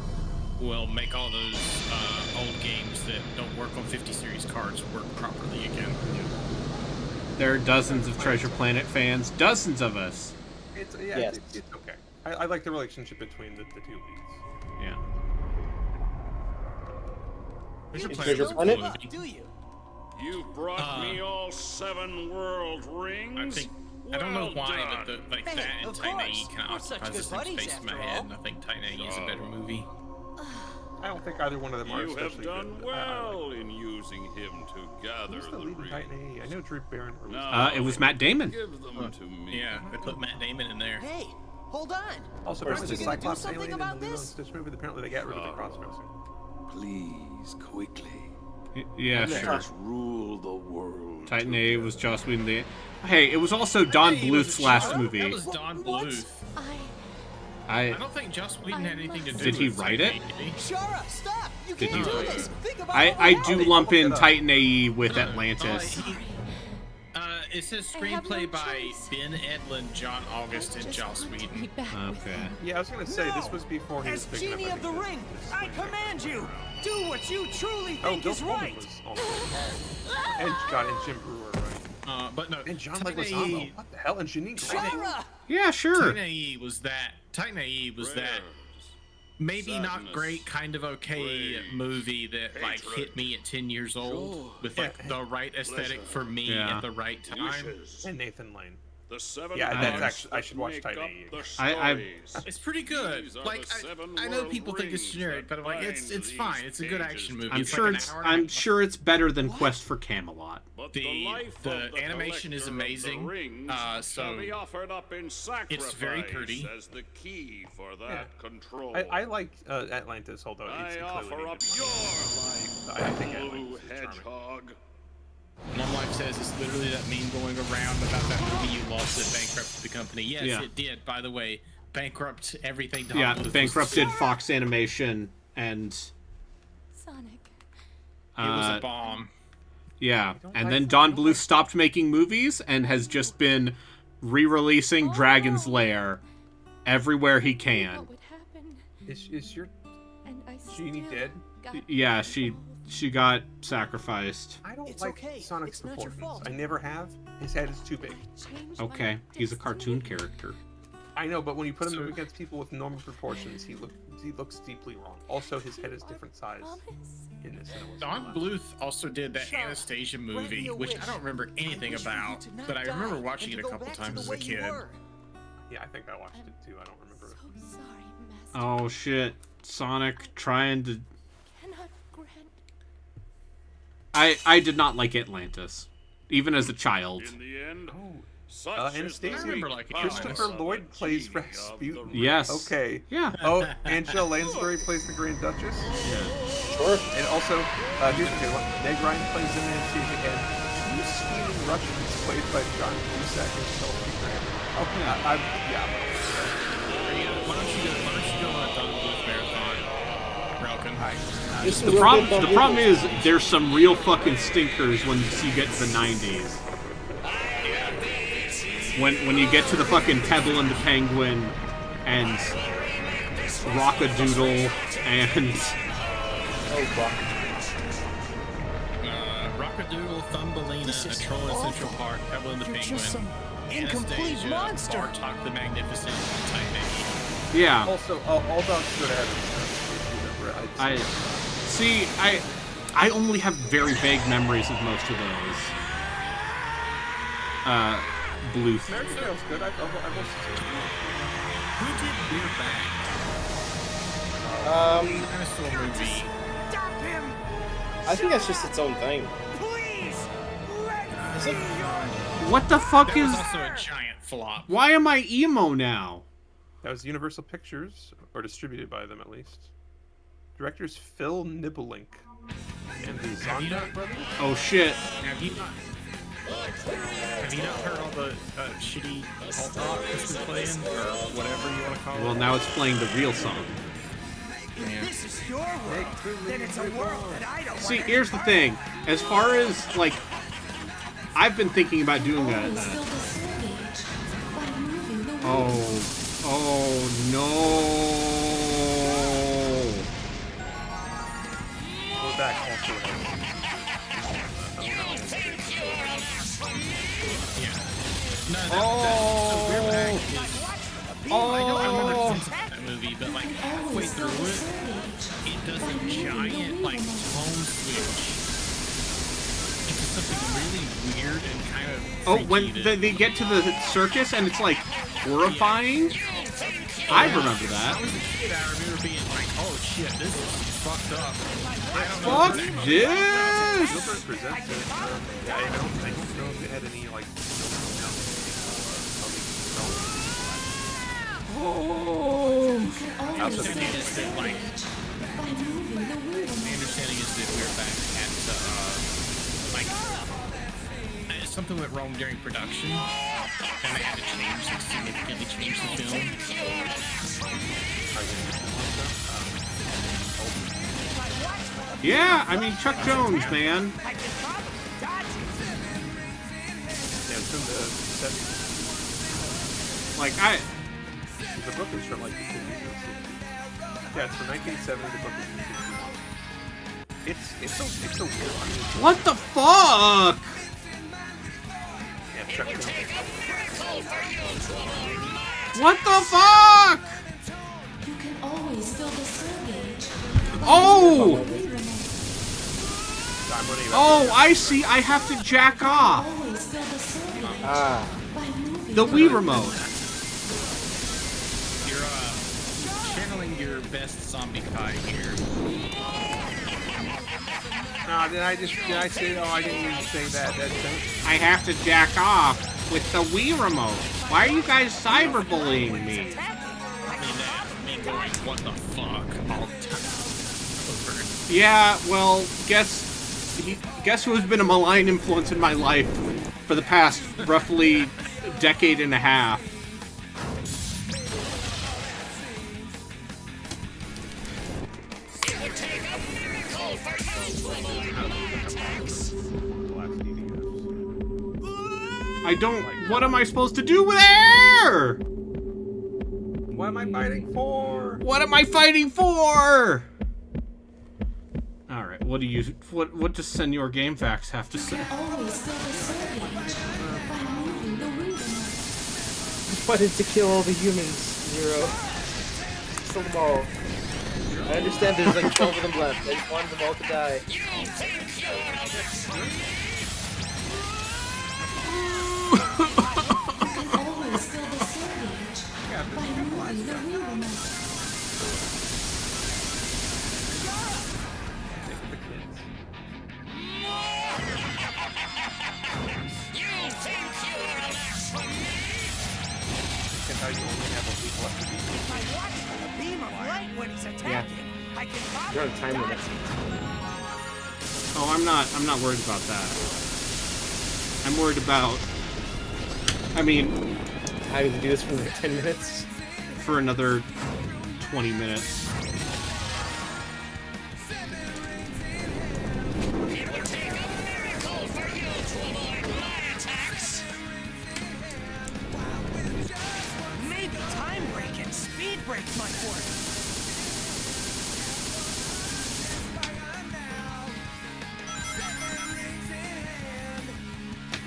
will make all those old games that don't work on 50 series cards work properly again. There are dozens of Treasure Planet fans, dozens of us. It's okay. I like the relationship between the two leads. Yeah. Treasure Planet? Do you? You brought me all 7 world rings? I don't know why, done. but that and Titan AE kind of occupies the same space in my head, and I think Titan AE is a better movie. I don't think either one of them are You have especially done good. well in using him to gather Who's the lead in rings. Titan AE? I know Drew Barron. It was Matt Damon. Give them to me. Yeah, they put Matt Damon in there. Hey, hold on. Also, Aren't apparently the you gonna do Cyclops something alien in the about Lilo and this? Stitch movie, apparently they got rid of the cross-dressing. Please, quickly. Yeah, Let sure. us rule the world. Titan A was Joss Whedon. Hey, it was also Don Bluth's last movie. That was Don Bluth. I don't think Joss Whedon had anything to do with it. Did he write it? Shara, stop! You Did can't he do write this. it? Think about I do lump in Titan AE with Atlantis. It says screenplay by Ben Edlund, John August, and Joss Whedon. Okay. Yeah, I was gonna say this was before he was As big enough. genie of the ring, I command you. Do what you truly Oh, think Bill is Pullman right. was also and Jim Brewer, right? But no, And John Titan Leguizamo. AE What the hell? And Janine. Shara! Yeah, sure. Titan AE was that. Maybe not great, kind of okay movie that like hit me at 10 years old with like the right aesthetic for me at the right time. And Nathan Lane. The 7 Yeah, that's books actually I should watch make Titan up AE. the I- stories. It's pretty good. These are Like the 7 I know world people think it's rings generic, that but like it's bind fine. these It's a good pages action movie. I'm It's sure like an it's hour and a half. it's better than Quest for Camelot. But The life the of the animation is collector of the amazing. rings So shall be offered up in sacrifice very pretty. as the key for that control. I like Atlantis, although it's I clearly offer up needed your more. life, I think blue Atlantis is charming. hedgehog. Mom Life says it's literally that meme going around about that movie you lost that bankrupted the company. Yes, Yeah. it did. By the way, bankrupt everything. Don Yeah, Bluth was- bankrupted Fox Animation and Sonic. It was a bomb. yeah, and then Don Bluth stopped making movies and has just been re-releasing Dragon's Lair everywhere he can. What would happen? Is your And I Genie still dead? got Yeah, she got sacrificed. I don't It's like okay. Sonic's It's not your proportions. fault. I never have. His head is too big. changed my Okay, he's a destiny. cartoon character. I know, but when you put him against people with normal proportions, he looks deeply wrong. Also, his head is different size Promise? in this than it was in Don the last. Bluth also did that Anastasia movie, which I don't remember anything about, but I remember watching it a couple times as a kid. Yeah, I think I watched it too. I don't remember. So sorry, Master. Oh shit, Sonic trying to... Cannot grant. I did not like Atlantis, even as a child. In the end, Oh, such is the Anastasia. remember liking Christopher Atlantis. Lloyd plays genie of Rasputin. the Yes. Okay. Yeah. Oh, Angela Lansbury plays the Grand Duchess. Sure. And also, here's a good one. Meg Ryan plays the Anastasia, and two scheming Russians played by John Cusack and Kelsey Grammer. Oh yeah, yeah. Why don't you go on a Dunk Booth marathon, Relkin? The problem is there's some real fucking stinkers when you get to the 90s. When you get to the fucking Pebble and the Penguin and Rockadoodle and Rockadoodle, Thumbelina, A Troll in Central Park, Pebble and the Penguin, incomplete Anastasia, monster. Bartok the Magnificent, Titan. yeah. Also, all dogs should have. I only have very vague memories of most of those. Bluth. Mary Trail's good. I've also Who did We're Back? Dinosaur movie. Stop him! I think that's just its own thing. Please! Is it? What the fuck That is? was also a giant flop. Why am I emo now? That was Universal Pictures, or distributed by them at least. Directors Phil Nibelink and the Zonda brothers. Oh shit. Have you not heard all the shitty alt rock that's been playing, or whatever you want to call it? Well, now it's playing the real song. This is your world, then it's a world that I don't See, want. here's the thing. As far as like, I've been thinking about doing a. Oh no. We're back also. No, so We're Back is... I remember that movie, but like halfway through it does a giant like tone switch into something really weird and kind of Oh, when freaky they get to the circus and it's like horrifying. I remember that. I was a kid, I remember being like, oh shit, this is fucked up. Fuck this! Gilbert presents it. I don't know if they had any like. Oh. My understanding is that We're Back had to something went wrong during production, and they had to significantly change the film. Yeah, I mean Chuck Jones, man. Yeah, it's from the 70s. Like The book is from like the 50s and 60s. Yeah, it's from 1970. The book is from 61. It's a weird one. What the fuck? Yeah, Chuck Jones. What the fuck? You can always fill the soul gauge. Oh! I'm running Oh, I see. I have to jack off. Always fill the soul gauge. By moving The Wii remote. You're channeling your best zombie Kai here. No, did I say? Oh, I didn't even say that. I have to jack off with the Wii remote. Why are you guys cyberbullying me? Me going, what the fuck? All the time. Yeah, well, guess who's been a malign influence in my life for the past roughly decade and a half? I don't. What am I supposed to do with air? What am I fighting for? What am I fighting for? All right. What do you? What does Senor GameFAQs have to say? always fill the soul gauge. By moving the Wii remote. Just wanted to kill all the humans, Zero. Kill them all. I understand there's like 12 of them left. I just wanted them all to die. Always fill the soul gauge. By moving the Wii remote. How you only have a week left to beat. If I watch a beam of light when he's attacking, I can You're on a time limit. Oh, I'm not worried about that. I'm worried about. I mean, having to do this for like 10 minutes? For another 20 minutes. Maybe time break and speed break might work.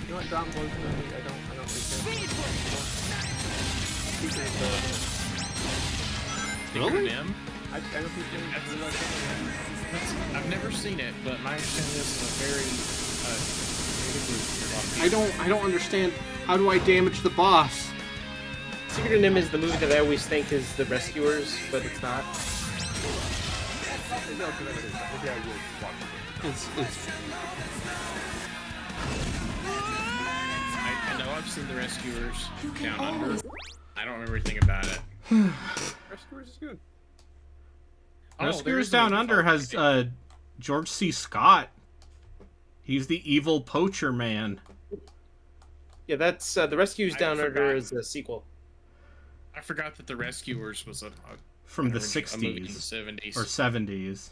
You know what Dragon Ball's movie? I don't really care. Really? Them? I don't think they really like it. I've never seen it, but my understanding is a very I don't understand. How do I damage the boss? Secret of Nim is the movie that I always think is The Rescuers, but it's not. Maybe I'll give it a shot. Maybe I will watch it. It's I know I've seen The Rescuers Down Under. I don't remember anything about it. Rescuers is good. Oh, there Rescuers is a Down movie Under called- has George C. Scott. He's the evil poacher man. Yeah, that's The Rescuers I Down Under forgot. is a sequel. I forgot that The Rescuers was From the a movie in the 60s 70s. or 70s.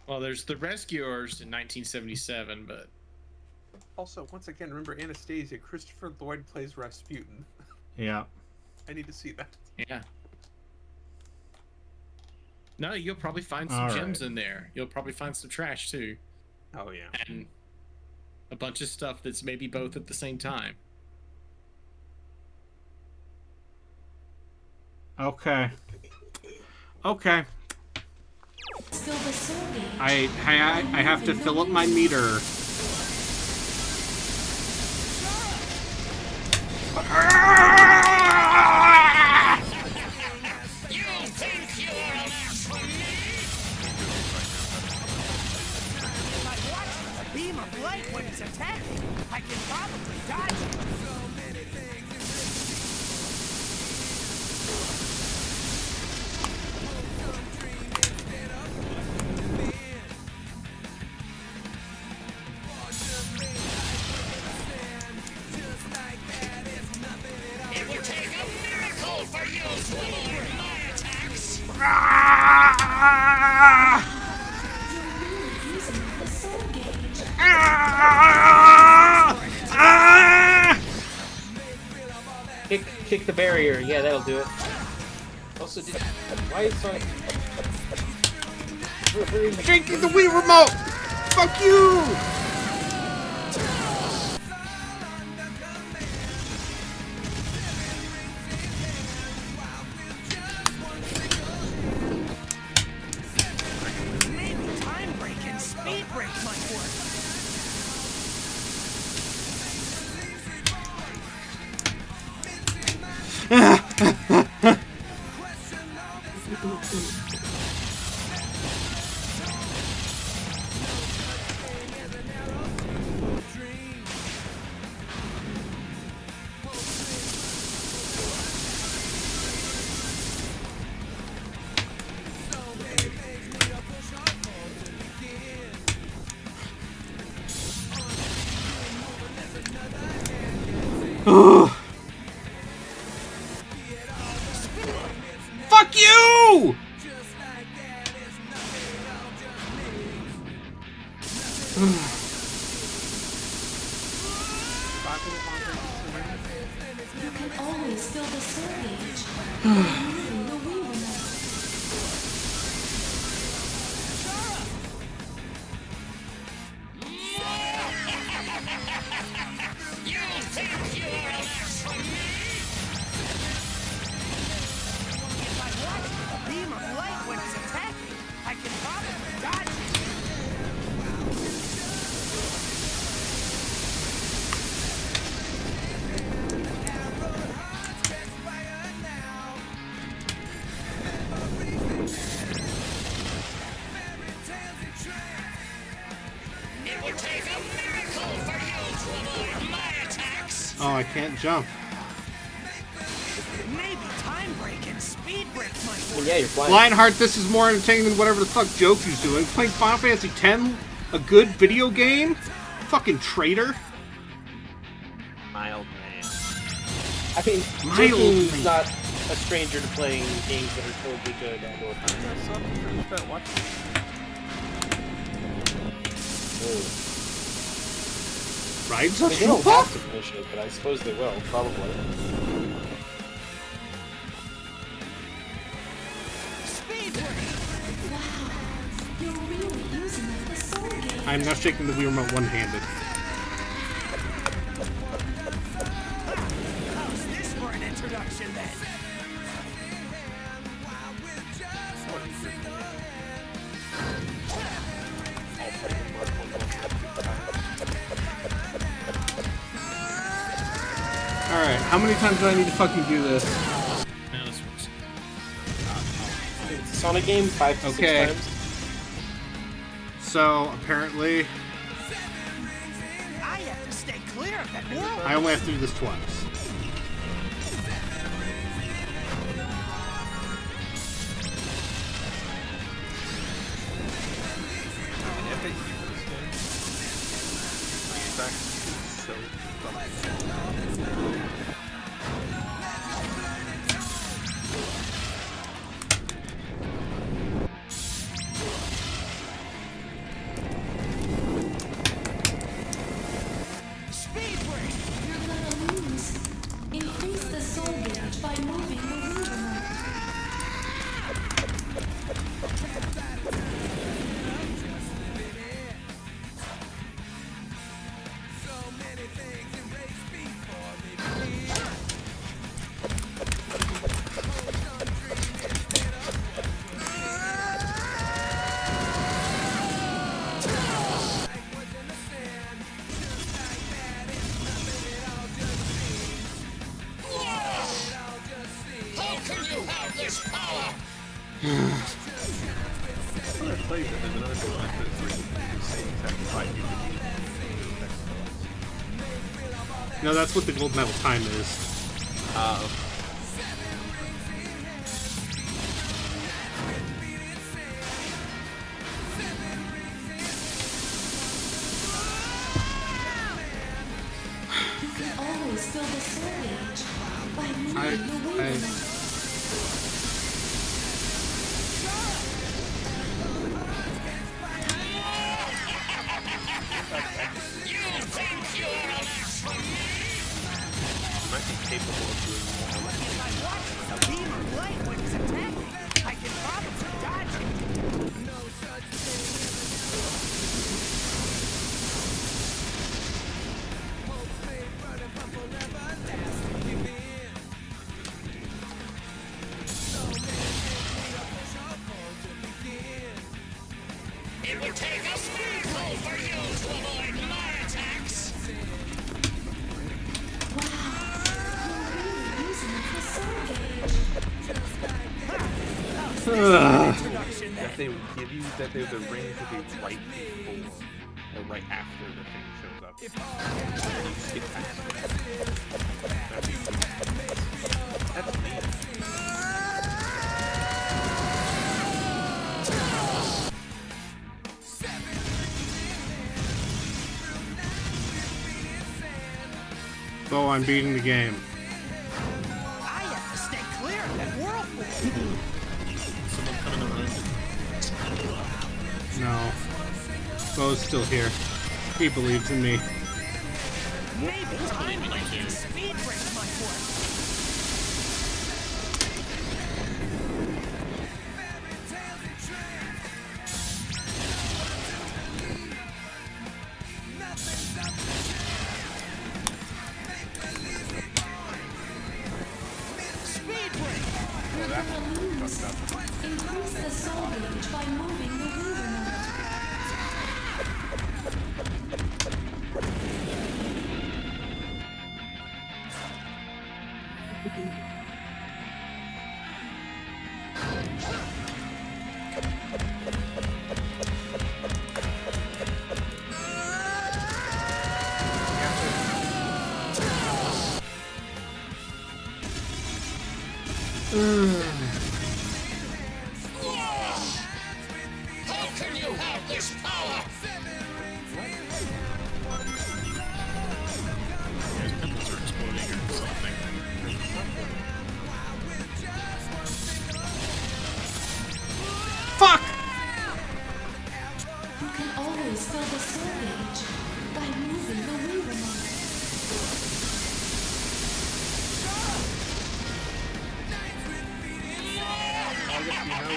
Well, there's The Rescuers in 1977, but Also, once again, remember Anastasia. Christopher Lloyd plays Rasputin. Yeah. I need to see that. yeah. No, you'll probably find some All gems right. in there. You'll probably find some trash too, Oh yeah. and a bunch of stuff that's maybe both at the same time. Okay. Okay. Still the soul gauge. I have to fill up my meter. If I watch a beam of light when it's attacking, I can probably dodge it. It would take a miracle for you to lure my attacks. The soul gauge. Kick the barrier. Yeah, that'll do it. Also, why is Sonic? Shaking the Wii remote! Fuck you! Maybe time break and speed break might work. Fuck you! You can always fill the soul gauge. Removing the Wii remote. You think you are an ass for me? If I watch a beam of light when it's attacking, I can probably dodge it. It would take a miracle for you to lure my attacks. Oh, I can't jump. Maybe time break and speed break might work. Yeah, you're flying. Lionheart, this is more entertaining than whatever the fuck Joku's doing. Playing Final Fantasy X, a good video game? Fucking traitor. Mild man. I mean, Mildly. Jake's not a stranger to playing games that are totally good and or Rides I a mean, they don't Troopa? have to finish it, but I suppose they will, probably. You're really using it for soul game. I'm now shaking the Wii remote one-handed. How's this for an introduction then? Alright, how many times do I need to fucking do this? Now this works. It's a Sonic game, 5 to 6 times. So, apparently, I have to stay clear of that world. I only have to do this twice. You're gonna lose. Increase the soul gauge by moving the Wii remote. No, that's what the gold medal time is. You can always fill the soul gauge by moving the Wii remote. Might be capable of doing more. If I watch a beam of light when it's attacking, I can probably dodge it. No such thing Hope's made running for forever lasting. Give in. So many things need a push or pull to begin. It will take a speed roll for you to avoid my attacks. That they would give you that the ring could be right before or right after the thing shows up. And you skip past it. That'd be that's neat. So I'm beating the game. I have to stay clear of that whirlpool. Someone come in the room. No. Bo's still here. He believes in me. Maybe time like this speed break might work. Speed break. You're gonna lose. Increase the soul gauge by moving the Wii remote. How can you have this power? His pimples are exploding or something.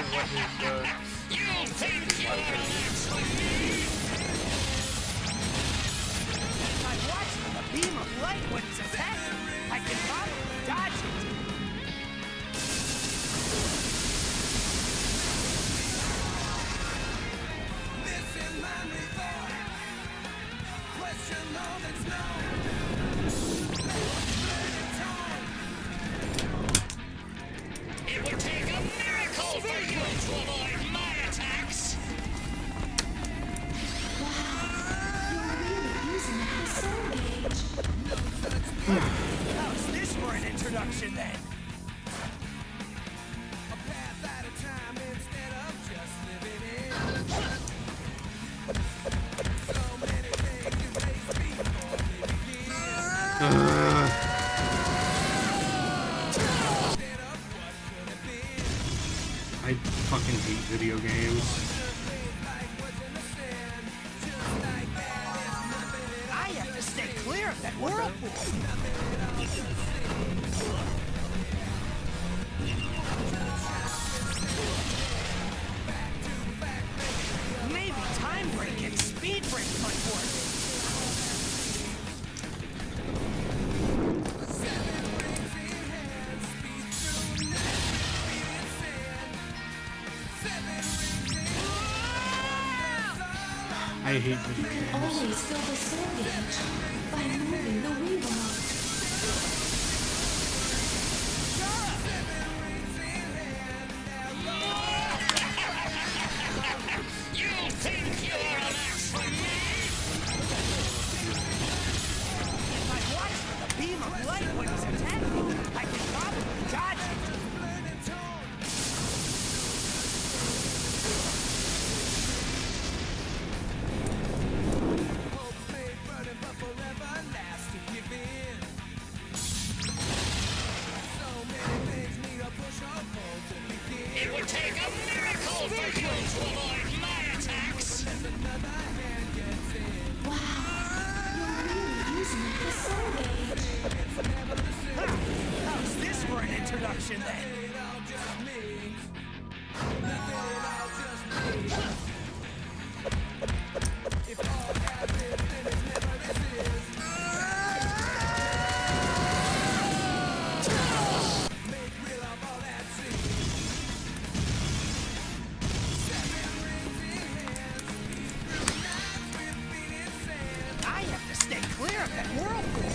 what If I watch for the beam of light when it's attacking, I can probably dodge it. It would take a miracle for you to avoid my attacks! How's this for an introduction then? I fucking hate video games. I have to stay clear of that whirlpool. Maybe time break and speed break might work. I hate video games. Always fill the soul gauge by moving the Wii remote. You think you're an axe for me? If I watch for the beam of light when it's attacking, I can probably dodge it. It would take a miracle for you to avoid my attacks! Wow, you're really using the soul gauge. How's this for an introduction then? I have to stay clear of that whirlpool.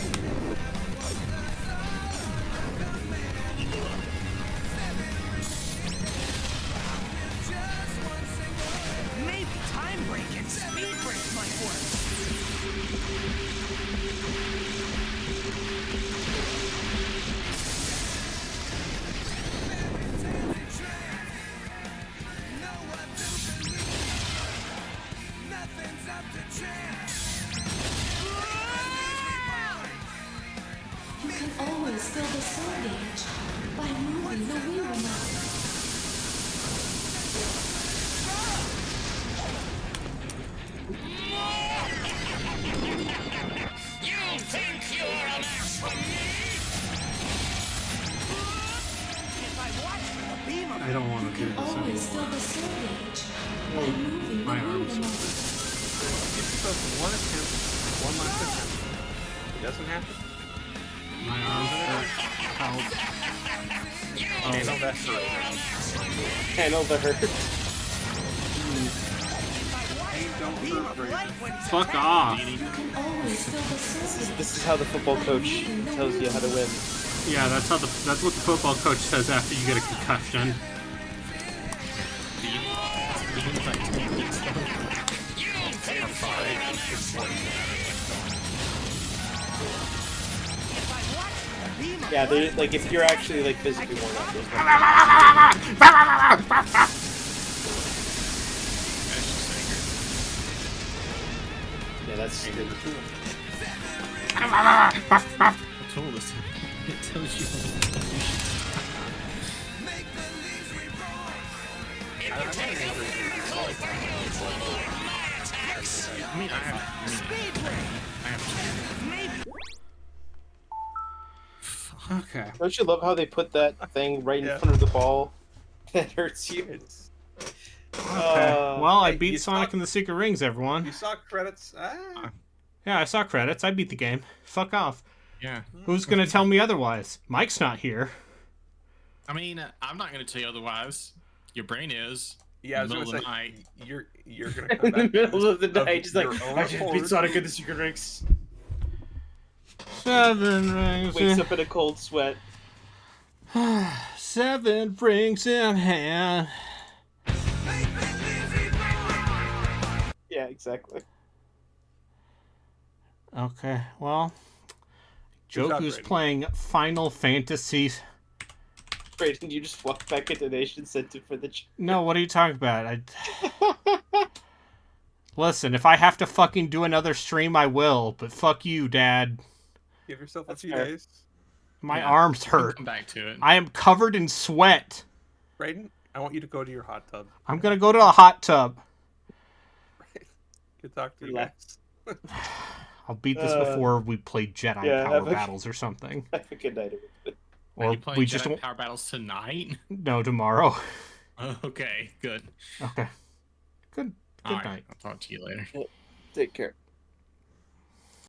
Maybe time break and speed break might work. You can always fill the soul gauge by moving the Wii remote. You think you're an axe for me? If I watch for the beam of I don't want to do this Always fill anymore. the soul gauge by moving the My Wii arms. remote. Give yourself one attempt, one last attempt. It doesn't happen. My arms hurt. Help. Handle that hurt. Handle the hurt. Don't hurt Brady. Fuck off. You can always fill the soul gauge. This is how the football coach tells you how to win. Yeah, that's what the football coach says after you get a concussion. Yeah, like if you're actually like physically worn out, there's no. Yeah, that's the tool. The tool is it tells you you should stop. I mean, I have Okay. Don't you love how they put that thing right in front of the ball That hurts you. It's Okay. Well, I hey, beat you Sonic saw- and the Secret Rings, everyone. you saw credits. Yeah, I saw credits. I beat the game. Fuck off. Yeah. Who's gonna tell me otherwise? Mike's not here. I mean, I'm not going to tell you otherwise. Your brain is. Yeah, I in was the gonna middle say of the night. you're gonna come In back the middle of the of night, just like, your own I just beat accord. Sonic and the Secret Rings. 7 rings. Wakes up in a cold sweat. 7 rings in hand. Yeah, exactly. Okay, well, Good job, Joku's Brady. playing Final Fantasy. Brayden, you just walked back into Nation Center for the... No, what are you talking about? Listen, if I have to fucking do another stream, I will. But fuck you, Dad. Give yourself That's a few fair. days. My Yeah, arms We'll hurt. come back to it. I am covered in sweat. Brayden, I want you to go to your hot tub. I'm gonna go to a hot tub. Good talk to you Relax. guys. I'll beat this before we play Jedi yeah, Power have a- Battles or something. Have a good night, everybody. Are Or you playing we Jedi just won't. Power Battles tonight? No, tomorrow. Okay, good. Okay. Good All right, night. I'll talk to you later. Take care.